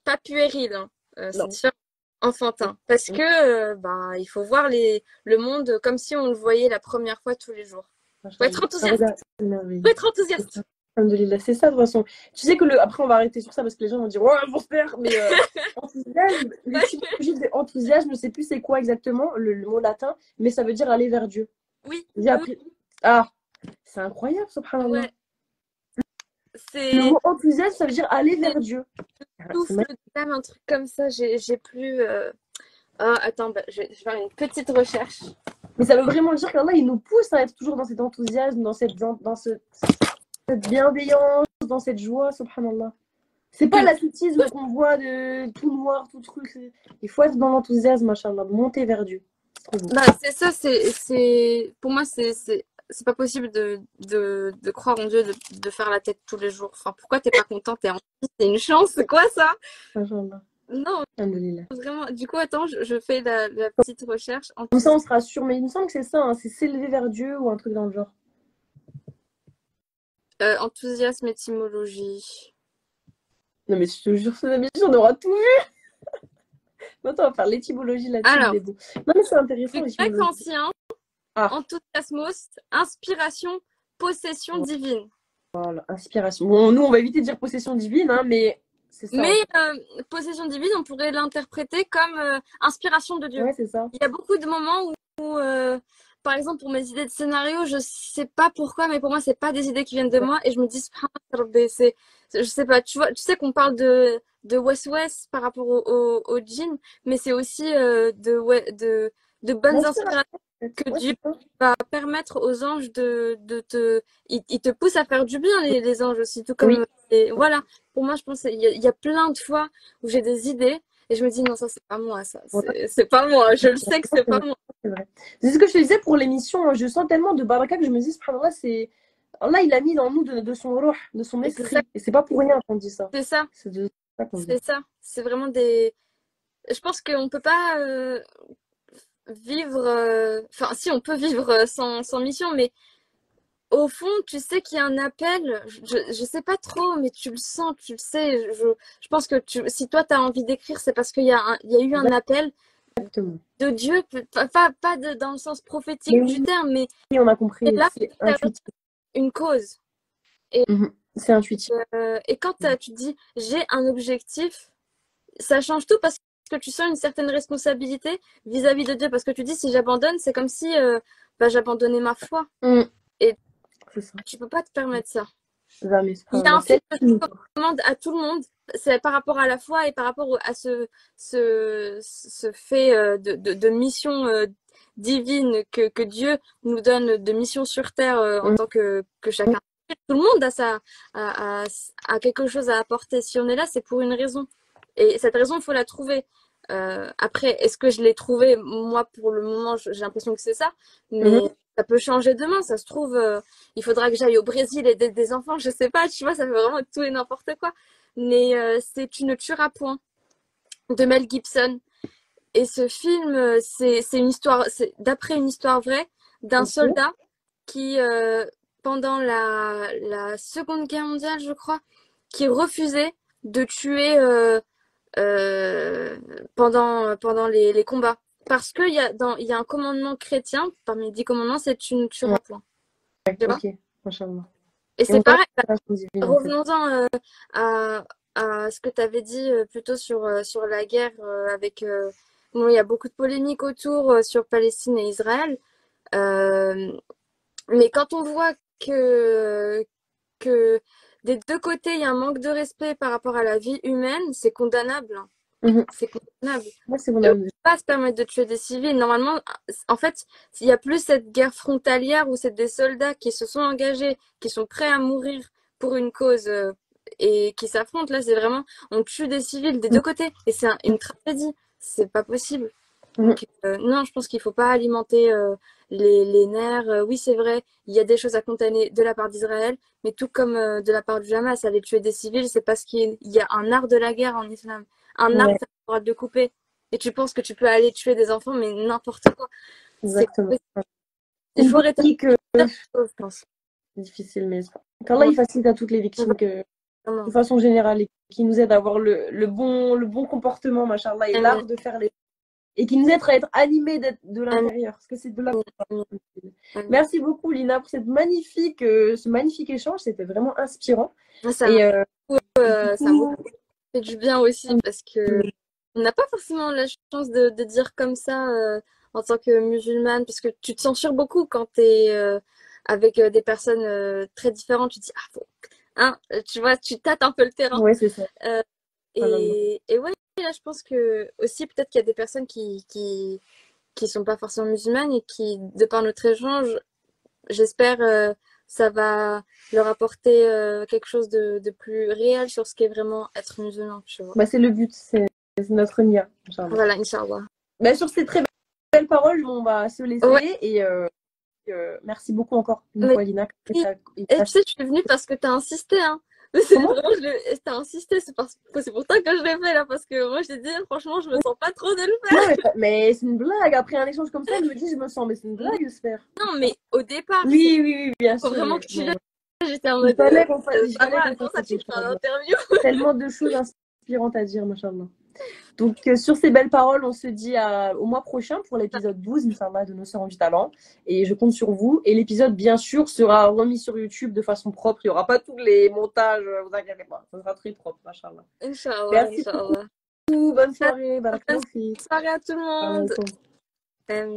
Pas puéril, hein. C'est Non. différent. Enfantin. Parce que bah, il faut voir le monde comme si on le voyait la première fois tous les jours. Faut être Machallah. Ah, enthousiaste. regarde, c'est merveilleux. Faut être enthousiaste. Alhamdoulilah, c'est ça de toute façon. Tu sais que après on va arrêter sur ça parce que les gens vont dire ouais mon père, mais enthousiasme, l'étymologie de enthousiasme, je sais plus c'est quoi exactement le mot latin, mais ça veut dire aller vers Dieu. Oui, Après... Ah, c'est incroyable, subhanallah. ouais. Le C'est mot enthousiasme, ça veut dire aller vers Dieu. souffle d'âme, un truc comme ça. J'ai plus. Ah, attends, bah, je vais faire une petite recherche. Mais ça veut vraiment dire qu'Allah, il nous pousse à être toujours dans cet enthousiasme, cette bienveillance, dans cette joie, subhanallah. C'est pas l'ascétisme qu'on voit de tout noir, tout truc. Il faut être dans l'enthousiasme, machallah, monter vers Dieu. C'est trop beau. Bah, c'est ça, pour moi, c'est c'est pas possible de croire en Dieu, de faire la tête tous les jours. Enfin, pourquoi t'es pas content? T'es en vie, c'est une chance, c'est quoi ça? Inch'Allah. Non, Alhamdoulilah. vraiment. Du coup, attends, je fais la petite recherche. Comme ça, on sera sûr. Mais il me semble que c'est ça, hein, c'est s'élever vers Dieu ou un truc dans le genre. Enthousiasme, étymologie. Non, mais je te jure, cette émission, on aura tout vu. Maintenant, on va faire l'étymologie là-dessus. Alors, Non, mais c'est intéressant, du grec l'étymologie. ancien, Ah, enthousiasmos, inspiration, possession divine. voilà, inspiration. Bon, nous, on va éviter de dire possession divine, hein, mais c'est ça, Mais en fait. possession divine, on pourrait l'interpréter comme inspiration de Dieu. Ouais, c'est ça. Il y a beaucoup de moments où par exemple, pour mes idées de scénario, je sais pas pourquoi, mais pour moi, c'est pas des idées qui viennent de moi. Et je me dis, je sais pas, tu vois, tu sais qu'on parle de West par rapport au djinn, mais c'est aussi de bonnes L'inspiration, inspirations en fait. que Ouais, Dieu c'est ça. va permettre aux anges de te. Ils te poussent à faire du bien, les anges aussi, tout Oui. comme. Voilà, pour moi, je pense qu'il y a plein de fois où j'ai des idées et je me dis, non, ça, c'est pas moi, ça, Voilà, c'est pas moi, je le sais que c'est c'est pas vrai. moi. C'est vrai. C'est ce que je te disais pour l'émission. Hein. Je sens tellement de baraka que je me dis, subhanallah, c'est. Allah, il a mis dans nous de son ruh, de son Exact, esprit. Et c'est pas pour rien qu'on dit ça. c'est ça, C'est de ça qu'on dit. c'est ça. C'est vraiment des. Je pense qu'on peut pas vivre. Enfin, si, on peut vivre sans mission, mais au fond, tu sais qu'il y a un appel. Je sais pas trop, mais tu le sens, tu le sais. Je pense que si toi, tu as envie d'écrire, c'est parce il y a eu un appel Exactement. de Dieu, pas dans le sens Mais prophétique du oui, terme, mais on a c'est compris. là C'est pour servir intuitif. une cause. Et, C'est intuitif. et quand tu dis j'ai un objectif, ça change tout parce que tu sens une certaine responsabilité vis-à-vis de Dieu. Parce que tu dis si j'abandonne, c'est comme si j'abandonnais ma foi. Et C'est ça. tu peux pas te permettre ça. Jamais, Il y a un c'est film que je recommande à tout le monde, c'est par rapport à la foi et par rapport à ce fait de mission divine que Dieu nous donne de mission sur terre en tant que chacun. Tout le monde a quelque chose à apporter. Si on est là, c'est pour une raison. Et cette raison, il faut la trouver. Après, est-ce que je l'ai trouvé? Moi, pour le moment, j'ai l'impression que c'est ça. Mais ça peut changer demain. Ça se trouve, il faudra que j'aille au Brésil aider des enfants. Je sais pas, tu vois, ça fait vraiment tout et n'importe quoi. Mais c'est Tu ne tueras point de Mel Gibson. Et ce film, c'est une histoire, c'est d'après une histoire vraie d'un soldat qui, pendant la Seconde Guerre mondiale, je crois, qui refusait de tuer pendant les combats. Parce qu'il y a un commandement chrétien, parmi les 10 commandements, c'est tu ne tueras point. Tu vois? Ok, machallah. Et c'est pareil, Revenons-en. revenons-en à ce que tu avais dit plutôt sur la guerre avec. Bon, il y a beaucoup de polémiques autour sur Palestine et Israël. Mais quand on voit que des deux côtés, il y a un manque de respect par rapport à la vie humaine, c'est condamnable. C'est condamnable. Ouais, c'est On ne peut pas se permettre de tuer des civils. Normalement, en fait, il n'y a plus cette guerre frontalière où c'est des soldats qui se sont engagés, qui sont prêts à mourir pour une cause et qui s'affrontent. Là, c'est vraiment, on tue des civils des deux côtés. Et c'est une tragédie. C'est pas possible. Donc, non, je pense qu'il ne faut pas alimenter les nerfs. Oui, c'est vrai, il y a des choses à condamner de la part d'Israël, mais tout comme de la part du Hamas, aller tuer des civils, c'est parce qu'il y a un art de la guerre en islam. Un art, tu as le droit de couper. Et tu penses que tu peux aller tuer des enfants, mais n'importe quoi. Exactement. Il faut arrêter je pense. Difficile, mais qu'Allah il facilite à toutes les victimes de façon générale et qui nous aide à avoir le bon comportement, machallah, et l'art de faire les et qui nous aide à être animés de l'intérieur, parce que c'est de là. Merci beaucoup Lina pour ce magnifique échange, c'était vraiment inspirant. Ça m'a fait du bien aussi parce que on n'a pas forcément la chance de dire comme ça en tant que musulmane, parce que tu te censures beaucoup quand tu es avec des personnes très différentes. Tu te dis, ah, faut, hein, tu vois, tu tâtes un peu le terrain. Ouais, c'est ça. Et ouais, là, je pense que aussi, peut-être qu'il y a des personnes qui sont pas forcément musulmanes et qui, de par notre échange, j'espère, ça va leur apporter quelque chose de plus réel sur ce qu'est vraiment être musulman, tu vois. Bah, c'est le but, c'est notre nia. Voilà, Inch'Allah. Bah, sur ces très belles paroles, on va se laisser merci beaucoup encore une Mais fois, Lina. oui. Et tu sais, je suis venue parce que t'as insisté, hein. Comment Vraiment, t'as insisté, c'est pour ça que je l'ai fait là, parce que moi je t'ai dit, franchement, je me sens pas trop de le faire. Non, mais c'est une blague. Après un échange comme ça, elle me dit, je me sens, mais c'est une blague, j'espère. Non, mais au départ, Oui, bien faut sûr. vraiment que tu l'aies. J'étais en Il mode, fallait qu'on fasse, il ça fallait va, qu'on comment fasse ça cet tu fais un échange. interview? Tellement de choses inspirantes à dire, machallah. Donc, sur ces belles paroles, on se dit au mois prochain pour l'épisode 12, Inch'Allah, de Nos Sœurs ont du talent. Et je compte sur vous. Et l'épisode, bien sûr, sera remis sur YouTube de façon propre. Il n'y aura pas tous les montages, vous inquiétez pas. Ça sera très propre, machallah. Inch'Allah, Merci Inch'Allah. beaucoup. Bonne soirée. Bonne soirée à tout le monde.